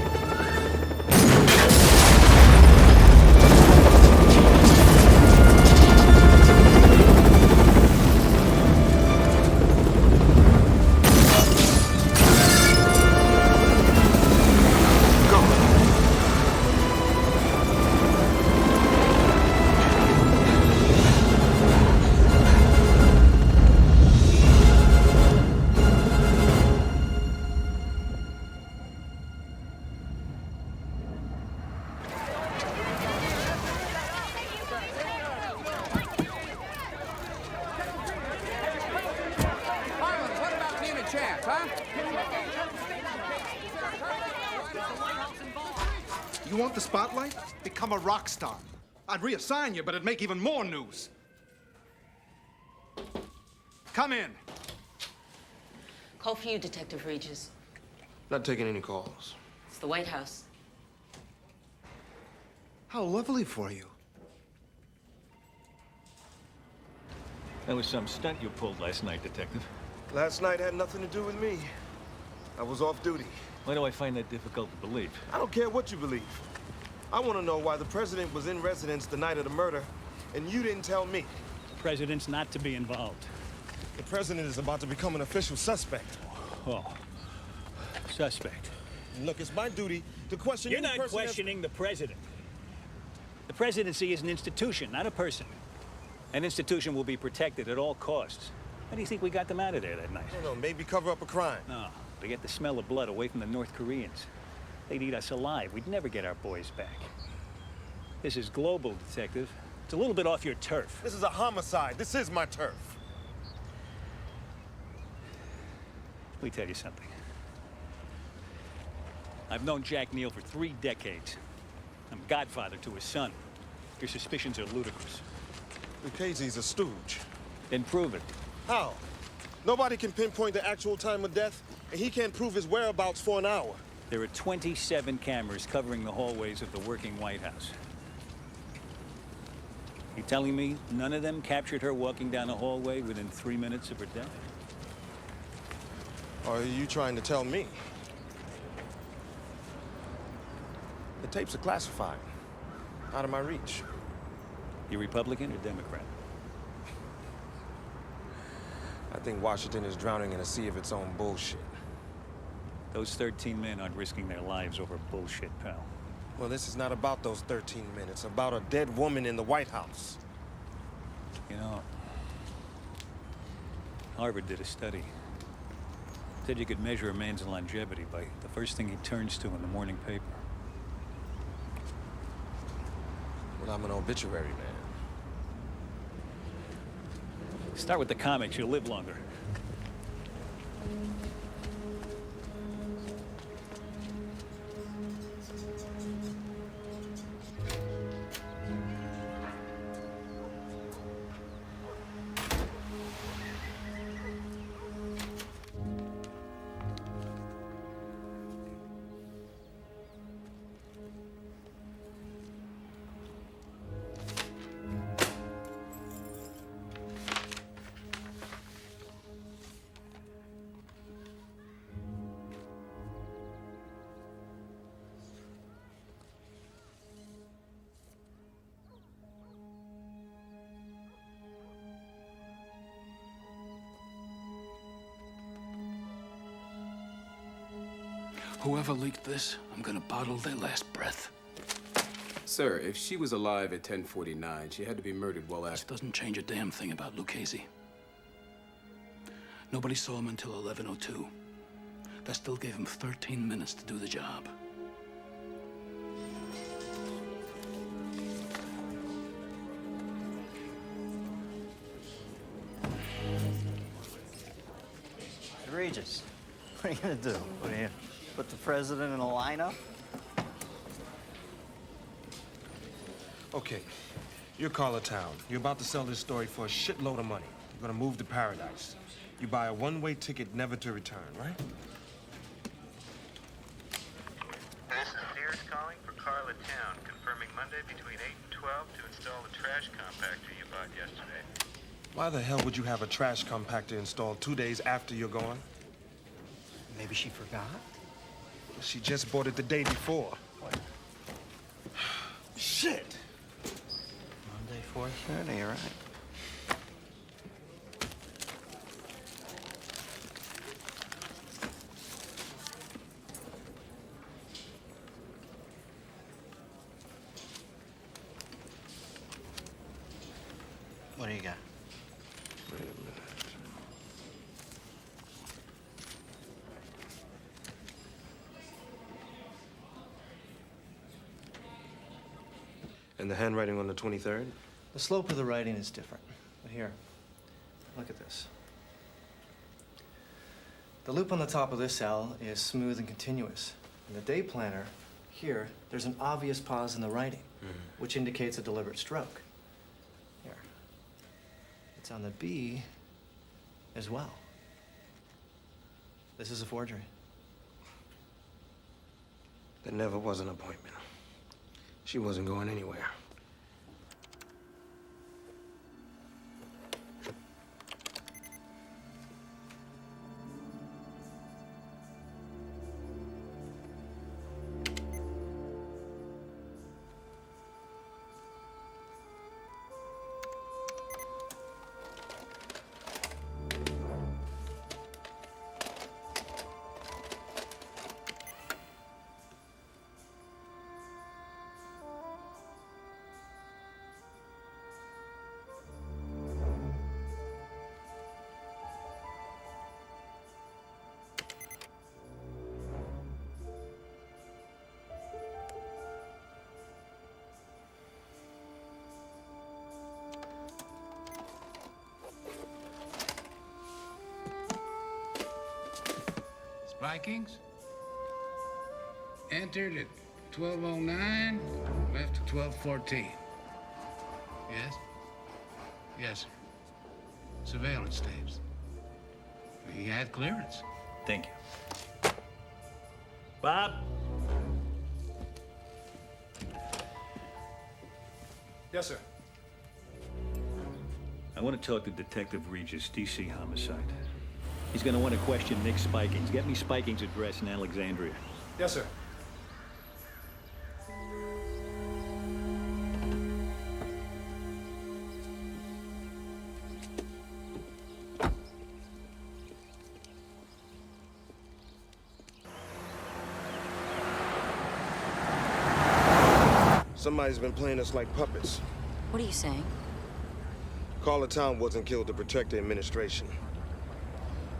You want the spotlight? Become a rock star. I'd reassign you, but it'd make even more news. Come in. Call for you, Detective Regis. Not taking any calls. It's the White House. How lovely for you. That was some stunt you pulled last night, Detective. Last night had nothing to do with me. I was off duty. Why do I find that difficult to believe? I don't care what you believe. I want to know why the president was in residence the night of the murder, and you didn't tell me. The president's not to be involved. The president is about to become an official suspect. Oh. Suspect. Look, it's my duty to question You're any not person questioning the president. The presidency is an institution, not a person. An institution will be protected at all costs. How do you think we got them out of there that night? I don't know, maybe cover up a crime. No, to get the smell of blood away from the North Koreans. They'd eat us alive. We'd never get our boys back. This is global, Detective. It's a little bit off your turf. This is a homicide. This is my turf. Let me tell you something. I've known Jack Neal for 3 decades. I'm godfather to his son. Your suspicions are ludicrous. Lucchese's a stooge. Then prove it. How? Nobody can pinpoint the actual time of death, and he can't prove his whereabouts for an hour. There are 27 cameras covering the hallways of the working White House. You telling me none of them captured her walking down a hallway within 3 minutes of her death? Or are you trying to tell me? The tapes are classified. Out of my reach. You Republican or Democrat? I think Washington is drowning in a sea of its own bullshit. Those 13 men aren't risking their lives over bullshit, pal. Well, this is not about those 13 men. It's about a dead woman in the White House. You know, Harvard did a study. Said you could measure a man's longevity by the first thing he turns to in the morning paper. Well, I'm an obituary man. Start with the comics, you'll live longer. Whoever leaked this, I'm gonna bottle their last breath. Sir, if she was alive at 10:49, she had to be murdered well This after. doesn't change a damn thing about Lucchese. Nobody saw him until 11:02. That still gave him 13 minutes to do the job. Regis, what are you gonna do? What are you, put the president in a lineup? Okay, you're Carla Town. You're about to sell this story for a shitload of money. You're gonna move to paradise. You buy a one-way ticket never to return, right? This is Sears calling for Carla Town, confirming Monday between 8 and 12 to install the trash compactor you bought yesterday. Why the hell would you have a trash compactor installed 2 days after you're gone? Maybe she forgot? She just bought it the day before. What? Shit! Monday, 4:30, you're right. What do you got? Wait a minute. And the handwriting on the 23rd? The slope of the writing is different. But here, look at this. The loop on the top of this L is smooth and continuous. In the day planner, here, there's an obvious pause in the writing, which indicates a deliberate stroke. Here. It's on the B as well. This is a forgery. There never was an appointment. She wasn't going anywhere. Spikings? Entered at 12:09, left at 12:14. Yes? Yes, sir. Surveillance tapes. He had clearance. Thank you. Bob? Yes, sir. I want to talk to Detective Regis, DC Homicide. He's going to want to question Nick Spikings. Get me Spikings' address in Alexandria. Yes, sir. Somebody's been playing us like puppets. What are you saying? Carla Town wasn't killed to protect the administration.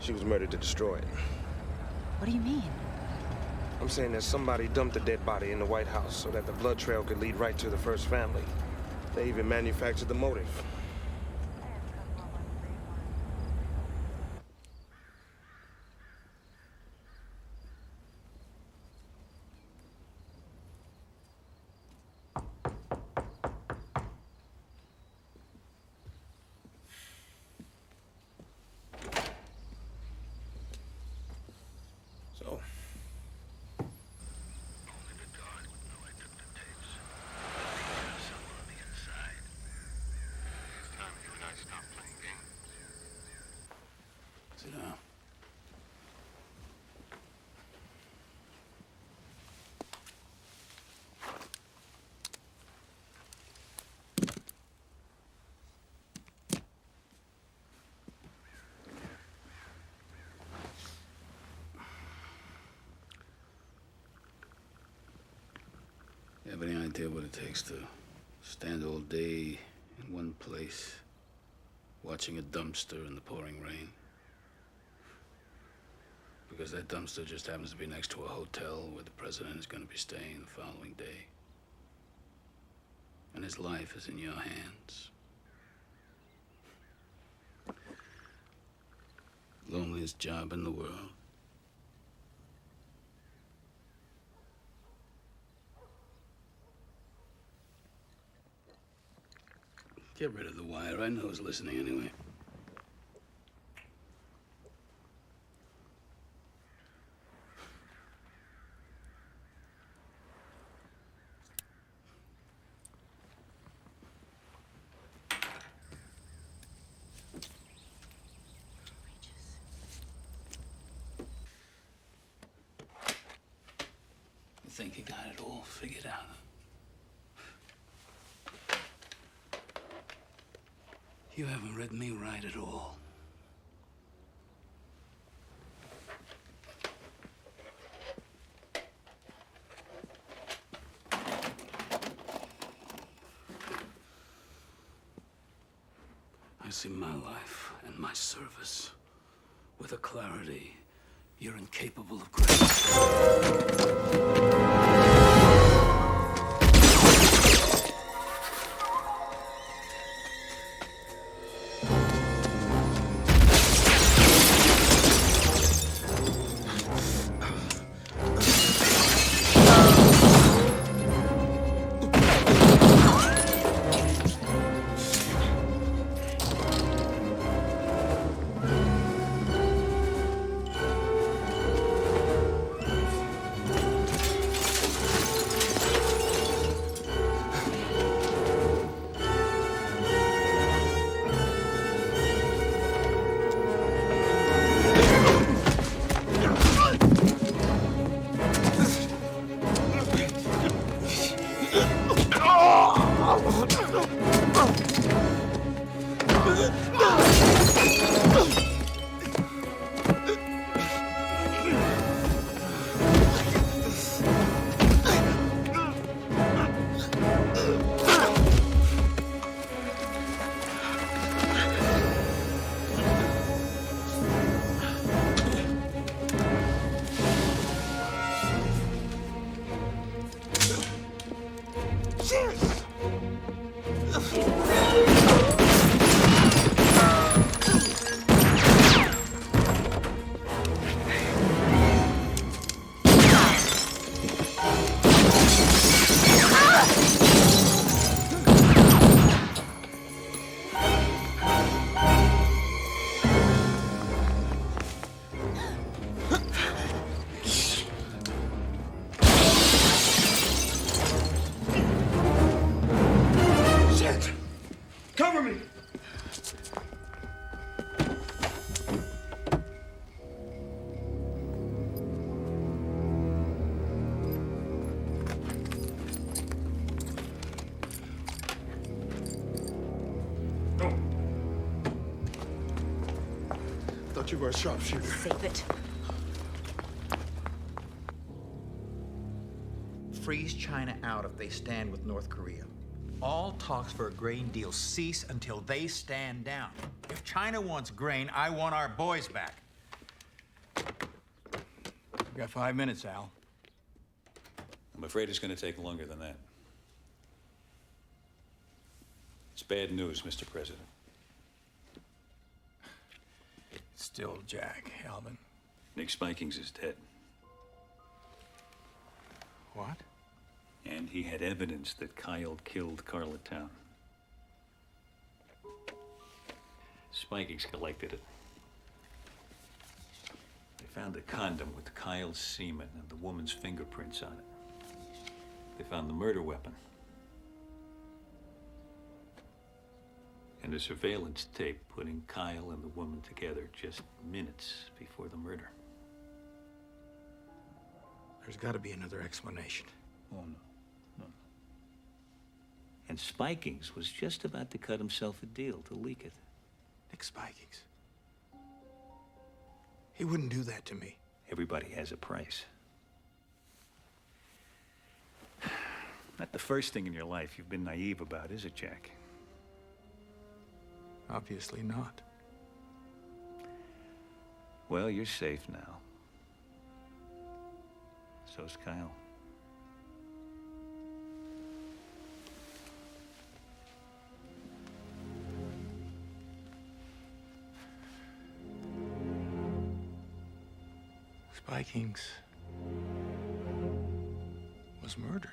She was murdered to destroy it. What do you mean? I'm saying that somebody dumped a dead body in the White House so that the blood trail could lead right to the first family. They even manufactured the motive. So, Sit down. You have any idea what it takes to stand all day in one place, watching a dumpster in the pouring rain? Because that dumpster just happens to be next to a hotel where the president is going to be staying the following day. And his life is in your hands. Loneliest job in the world. Get rid of the wire. I know who's listening anyway. You think you got it all figured out? You haven't read me right at all. I see my life and my service with a clarity you're incapable of grasping. Cover me! Thought you were a sharpshooter. Save it. Freeze China out if they stand with North Korea. All talks for a grain deal cease until they stand down. If China wants grain, I want our boys back. You got 5 minutes, Al. I'm afraid it's going to take longer than that. It's bad news, Mr. President. Still Jack, Alvin. Nick Spikings is dead. What? And he had evidence that Kyle killed Carla Town. Spikings collected it. They found a condom with Kyle's semen and the woman's fingerprints on it. They found the murder weapon. And a surveillance tape putting Kyle and the woman together just minutes before the murder. There's got to be another explanation. Oh, no. And Spikings was just about to cut himself a deal to leak it. Nick Spikings. He wouldn't do that to me. Everybody has a price. Not the first thing in your life you've been naive about, is it, Jack? Obviously not. Well, you're safe now. So's Kyle. Spikings was murdered.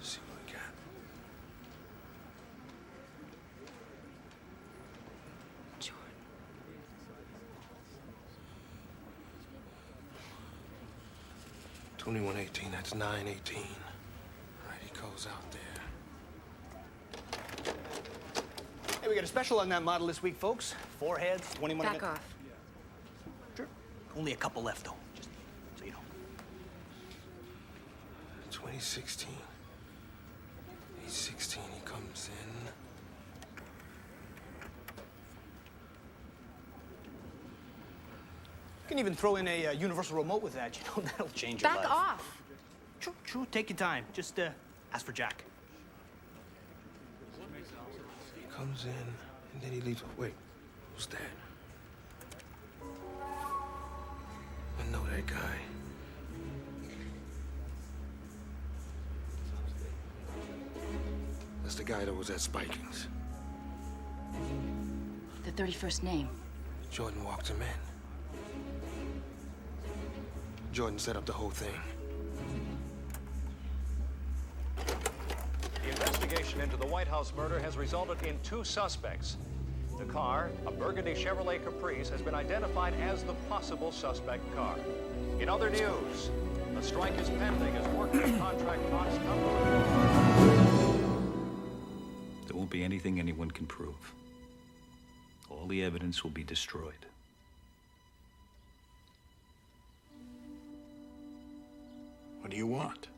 See what we got. Jordan. 2118, that's 918. All right, he goes out there. Hey, we got a special on that model this week, folks. 4 heads, 21. Back off. Sure. Only a couple left, though. Just so you know. 2016. He's 16, he comes in. You can even throw in a universal remote with that. You know, that'll change your life. Back off. True, true. Take your time. Just ask for Jack. He comes in, and then he leaves. Wait, who's that? I know that guy. That's the guy that was at Spikings. The 31st name. Jordan walked him in. Jordan set up the whole thing. The investigation into the White House murder has resulted in 2 suspects. The car, a burgundy Chevrolet Caprice, has been identified as the possible suspect car. In other news, a strike is pending as workers contract talks come to. There won't be anything anyone can prove. All the evidence will be destroyed. What do you want?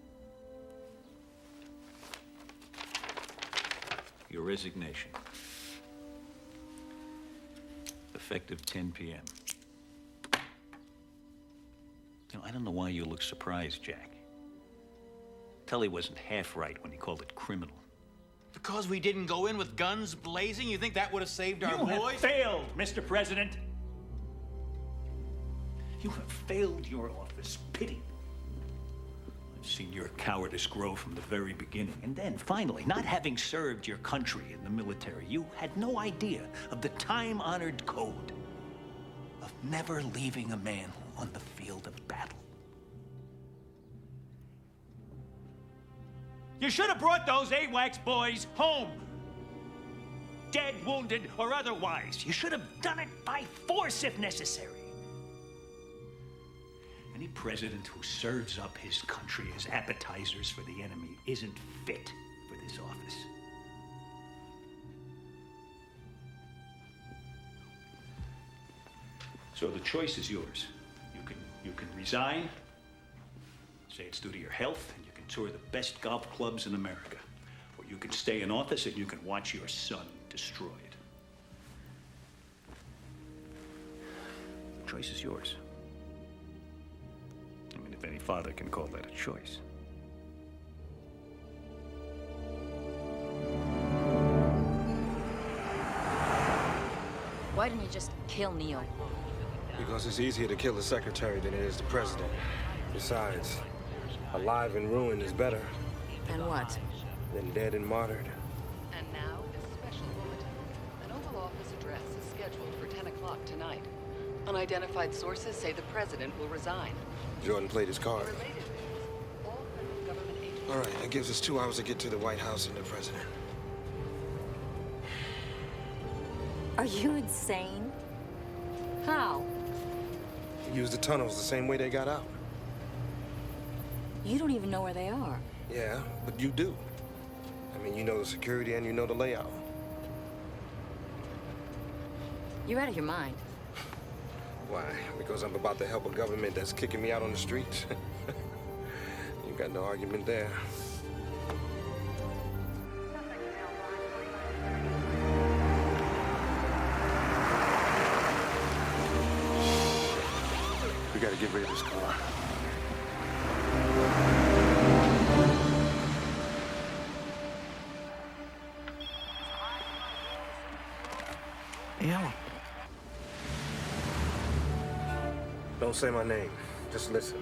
Your resignation. Effective 10 p.m. You know, I don't know why you look surprised, Jack. Tully wasn't half right when he called it criminal. Because we didn't go in with guns blazing, you think that would have saved our You have boys? failed, Mr. President. You have failed your office. Pity. I've seen your cowardice grow from the very beginning. And then, finally, not having served your country in the military, you had no idea of the time-honored code of never leaving a man on the field of battle. You should have brought those AWACS boys home. Dead, wounded, or otherwise. You should have done it by force if necessary. Any president who serves up his country as appetizers for the enemy isn't fit for this office. So the choice is yours. You can resign, say it's due to your health, and you can tour the best golf clubs in America. Or you can stay in office and you can watch your son destroyed. The choice is yours. I mean, if any father can call that a choice. Why didn't you just kill Neil? Because it's easier to kill the secretary than it is the president. Besides, alive and ruined is better And what? than dead and martyred. And now, a special bulletin. An Oval Office address is scheduled for 10 o'clock tonight. Unidentified sources say the president will resign. Jordan played his card. All right, that gives us 2 hours to get to the White House and the president. Are you insane? How? Use the tunnels the same way they got out. You don't even know where they are. Yeah, but you do. I mean, you know the security and you know the layout. You're out of your mind. Why? Because I'm about to help a government that's kicking me out on the streets? You got no argument there. We gotta get rid of this car. Yeah. Don't say my name. Just listen.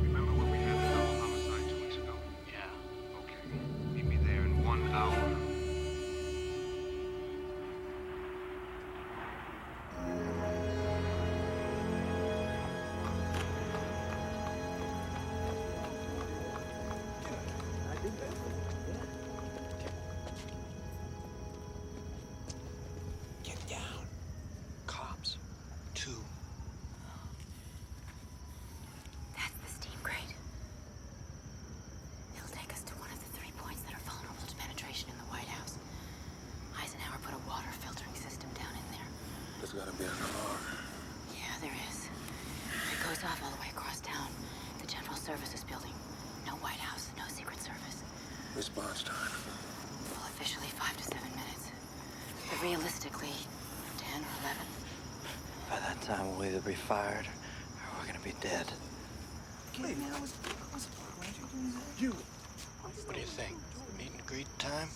Remember where we had the double homicide 2 weeks ago? Yeah. Okay. Meet me there in 1 hour. Get down. Cops. 2. That's the steam grate. It'll take us to one of the 3 points that are vulnerable to penetration in the White House. Eisenhower put a water filtering system down in there. There's gotta be an alarm. Yeah, there is. It goes off all the way across town. The General Services building. No White House, no Secret Service. Response time. Well, officially 5 to 7 minutes. But realistically, 10 or 11. By that time, we'll either be fired or we're gonna be dead. Hey, man, what's you? What do you think? Meet and greet time?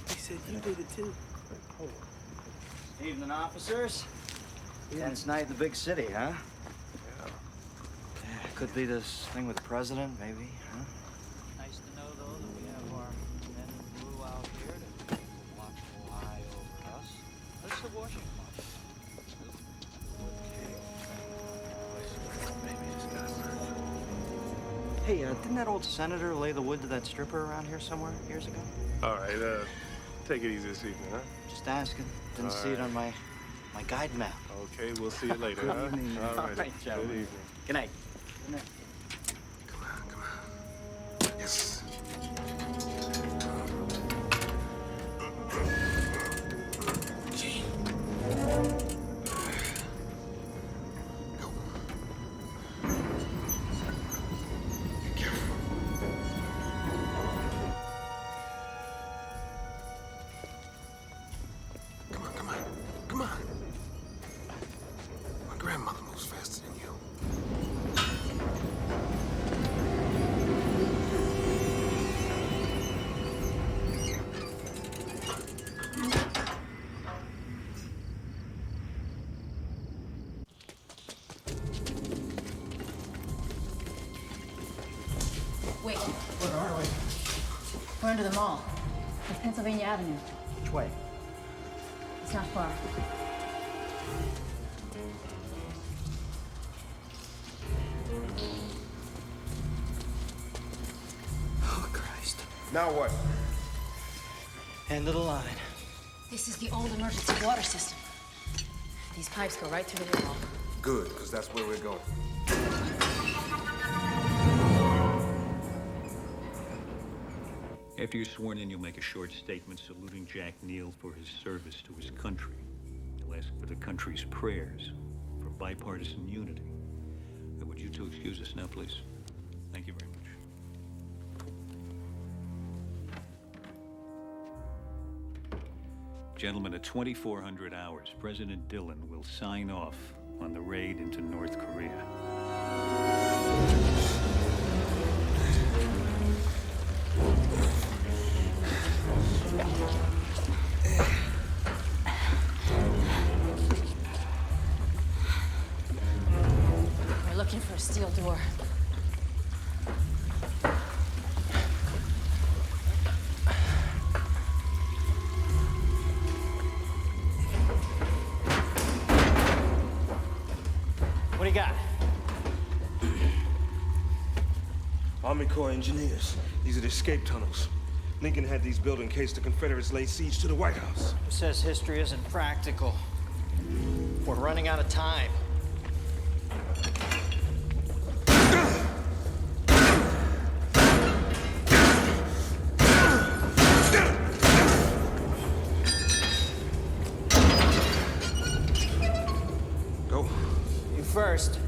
He said you did it too. Evening, officers. Tense night in the big city, huh? Yeah, could be this thing with the president, maybe, huh? Nice to know, though, that we have our men in blue out here to keep a watchful eye over us. This is the Washington March. Hey, didn't that old senator lay the wood to that stripper around here somewhere years ago? All right, take it easy this evening, huh? Just asking. Didn't All see it right. on my guide map. Okay, we'll see you later, Good huh? evening. All right. All right, Good gentlemen. evening. Good night. Good night. Yes. Come on. My grandmother moves faster than you. Wait. Where are we? We're under the mall. It's Pennsylvania Avenue. Which way? It's not far. Oh, Christ. Now what? End of the line. This is the old emergency water system. These pipes go right through the wall. Good, because that's where we're going. After you're sworn in, you'll make a short statement saluting Jack Neal for his service to his country. You'll ask for the country's prayers for bipartisan unity. Would you two excuse us now, please? Thank you very much. Gentlemen, at 2400 hours, President Dillon will sign off on the raid into North Korea. We're looking for a steel door. What do you got? Army Corps engineers. These are the escape tunnels. Lincoln had these built in case the Confederates laid siege to the White House. Who says history isn't practical? We're running out of time. Go. You first.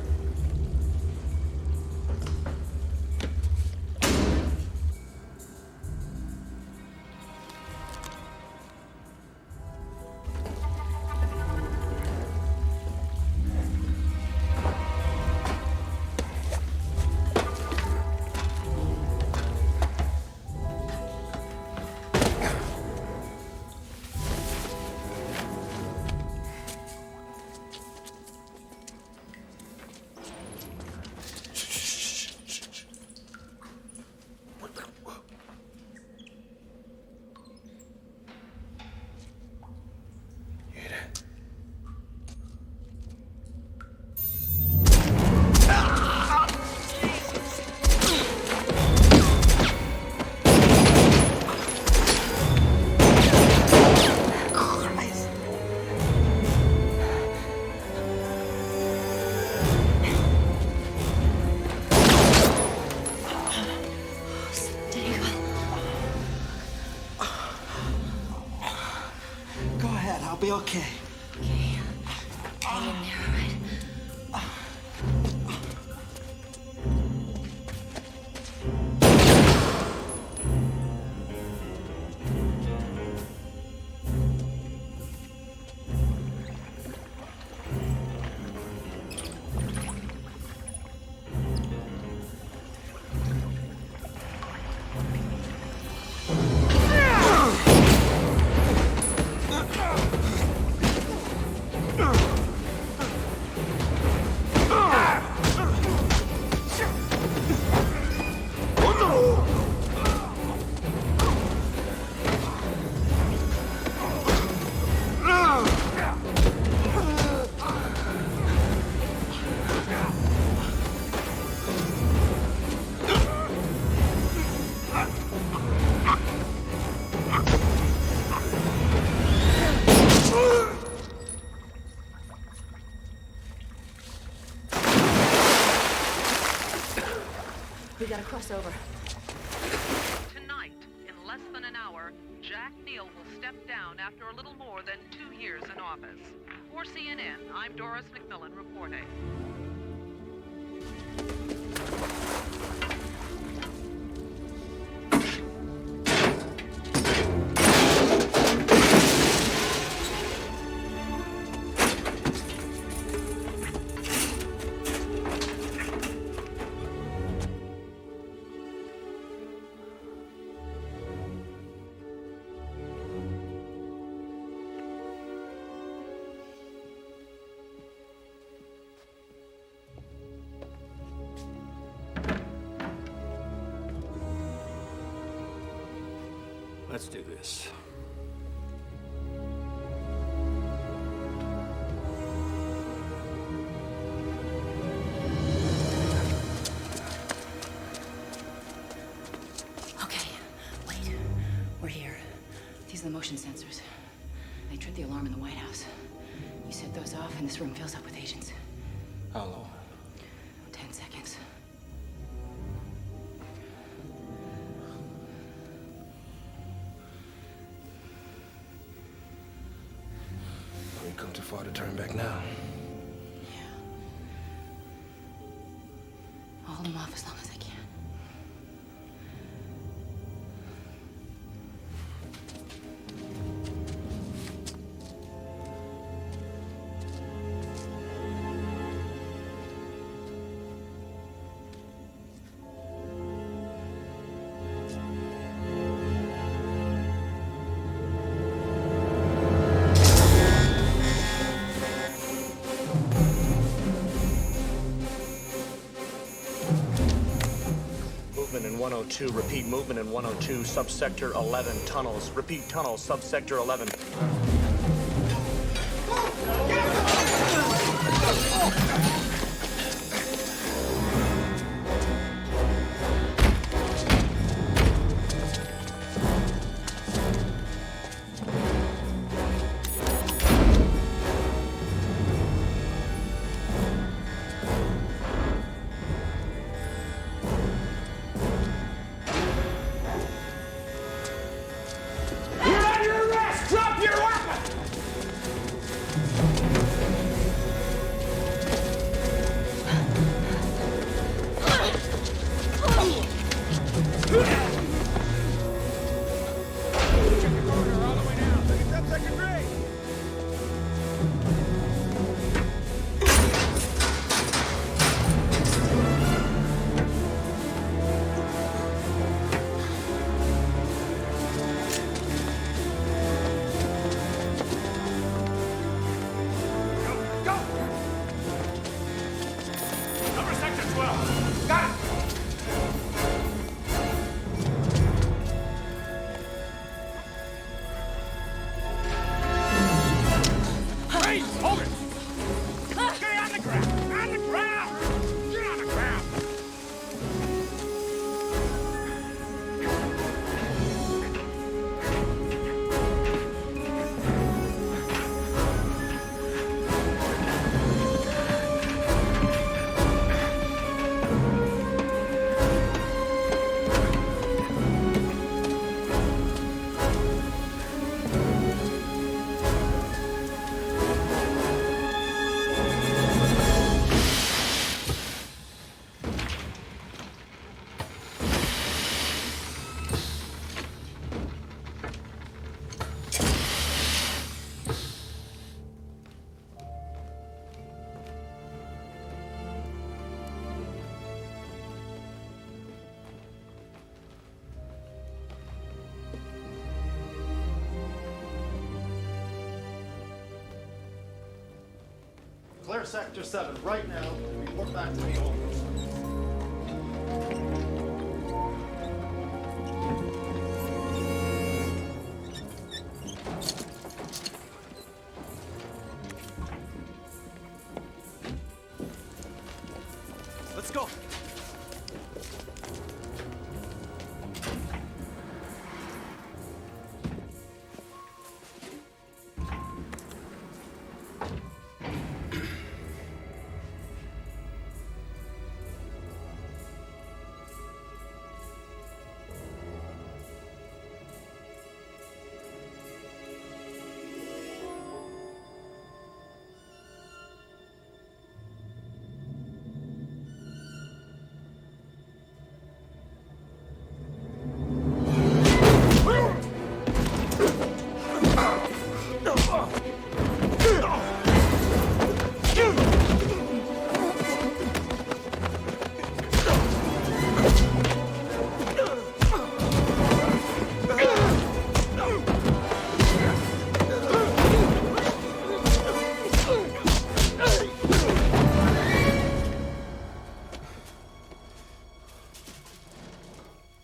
Go ahead, I'll be okay. Hang in there, all right? We gotta cross over. Tonight, in less than an hour, Jack Neal will step down after a little more than 2 years in office. For CNN, I'm Doris McMillan reporting. Let's do this. Okay, wait. We're here. These are the motion sensors. They tripped the alarm in the White House. You set those off, and this room fills up with agents. How long? 10 seconds. We've come too far to turn back now. I'll hold them off as long as I can. Movement in 102. Repeat, movement in 102. Subsector 11. Tunnels. Repeat, tunnels. Subsector 11. You're under arrest! Drop your weapon! Number sector 12. Got it! Freeze! Hold it! Stay on the ground! On the ground! Get on the ground! Clear Sector 7 right now and report back to me all. Let's go.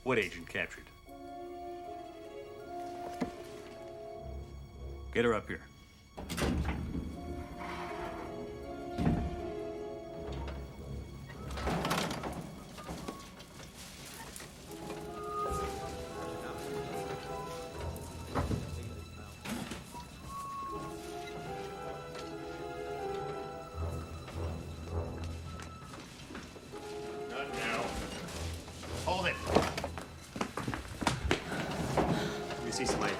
What agent captured? Get her up here. Not now. Hold it. Let me see some ID.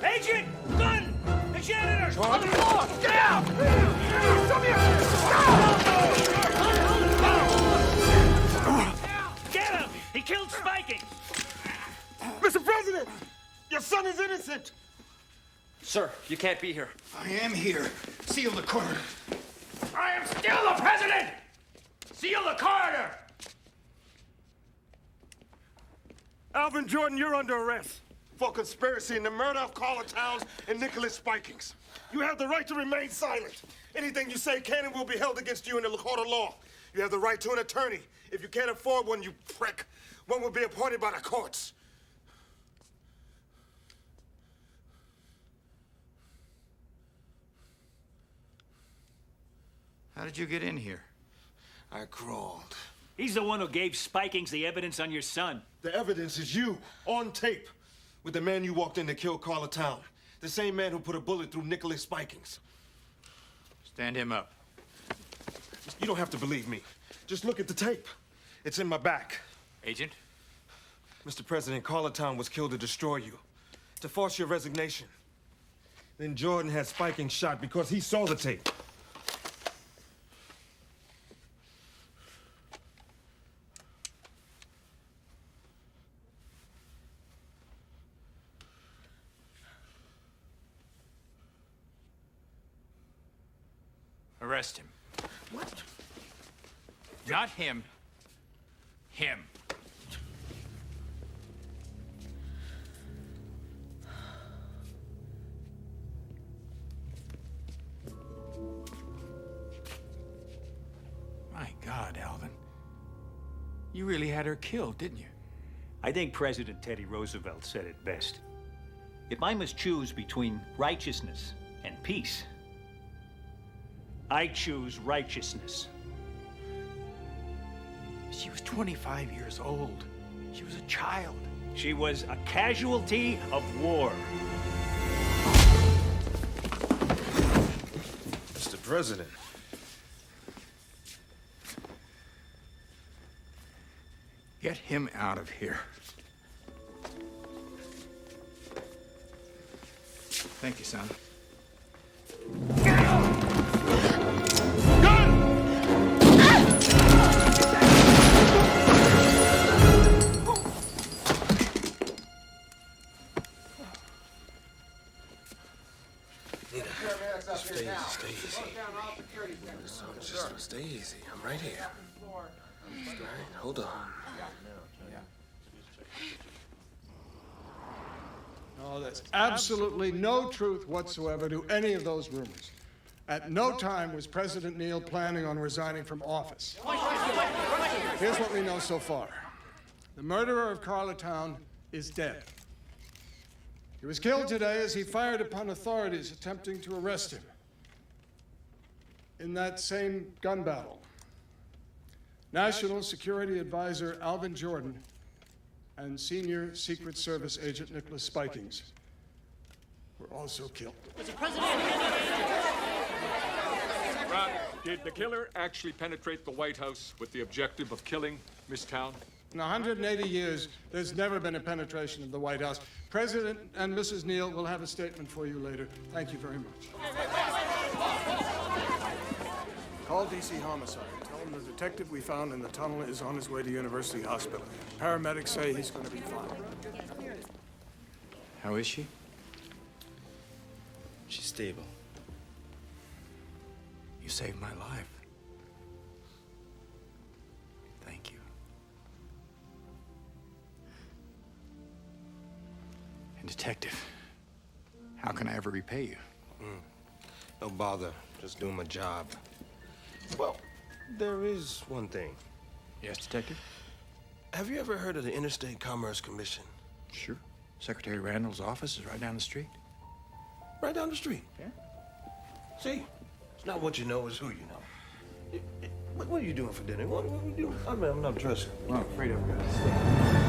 Agent! Gun! The janitor! On the floor! Get out! Come here! Get him! He killed Spiking! Mr. President! Your son is innocent! Sir, you can't be here. I am here. Seal the corridor. I am still the president! Seal the corridor! Alvin Jordan, you're under arrest for conspiracy in the murder of Carla Towns and Nicholas Spikings. You have the right to remain silent. Anything you say can and will be held against you in the court of law. You have the right to an attorney. If you can't afford one, you prick, one will be appointed by the courts. How did you get in here? I crawled. He's the one who gave Spikings the evidence on your son. The evidence is you, on tape, with the man you walked in to kill Carla Town. The same man who put a bullet through Nicholas Spikings. Stand him up. You don't have to believe me. Just look at the tape. It's in my back. Agent? Mr. President, Carla Town was killed to destroy you, to force your resignation. Then Jordan had Spiking shot because he saw the tape. Arrest him. What? Not him. Him. My God, Alvin. You really had her killed, didn't you? I think President Teddy Roosevelt said it best. If I must choose between righteousness and peace, I choose righteousness. She was 25 years old. She was a child. She was a casualty of war. Mr. President. Get him out of here. Thank you, son. Stay easy. Just stay easy. I'm right here. All right, hold on. No, there's absolutely no truth whatsoever to any of those rumors. At no time was President Neal planning on resigning from office. Here's what we know so far. The murderer of Carla Town is dead. He was killed today as he fired upon authorities attempting to arrest him. In that same gun battle, National Security Advisor Alvin Jordan and Senior Secret Service Agent Nicholas Spikings were also killed. Ron, did the killer actually penetrate the White House with the objective of killing Miss Town? In 180 years, there's never been a penetration of the White House. President and Mrs. Neal will have a statement for you later. Thank you very much. Call DC Homicide. Tell them the detective we found in the tunnel is on his way to University Hospital. Paramedics say he's going to be fine. How is she? She's stable. You saved my life. Thank you. And Detective, how can I ever repay you? No bother. Just doing my job. Well, there is one thing. Yes, Detective? Have you ever heard of the Interstate Commerce Commission? Sure. Secretary Randall's office is right down the street. Right down the street. Yeah. See, it's not what you know, it's who you know. What are you doing for dinner? What are you doing? I'm not dressing. Well, I'm afraid I've got to stay.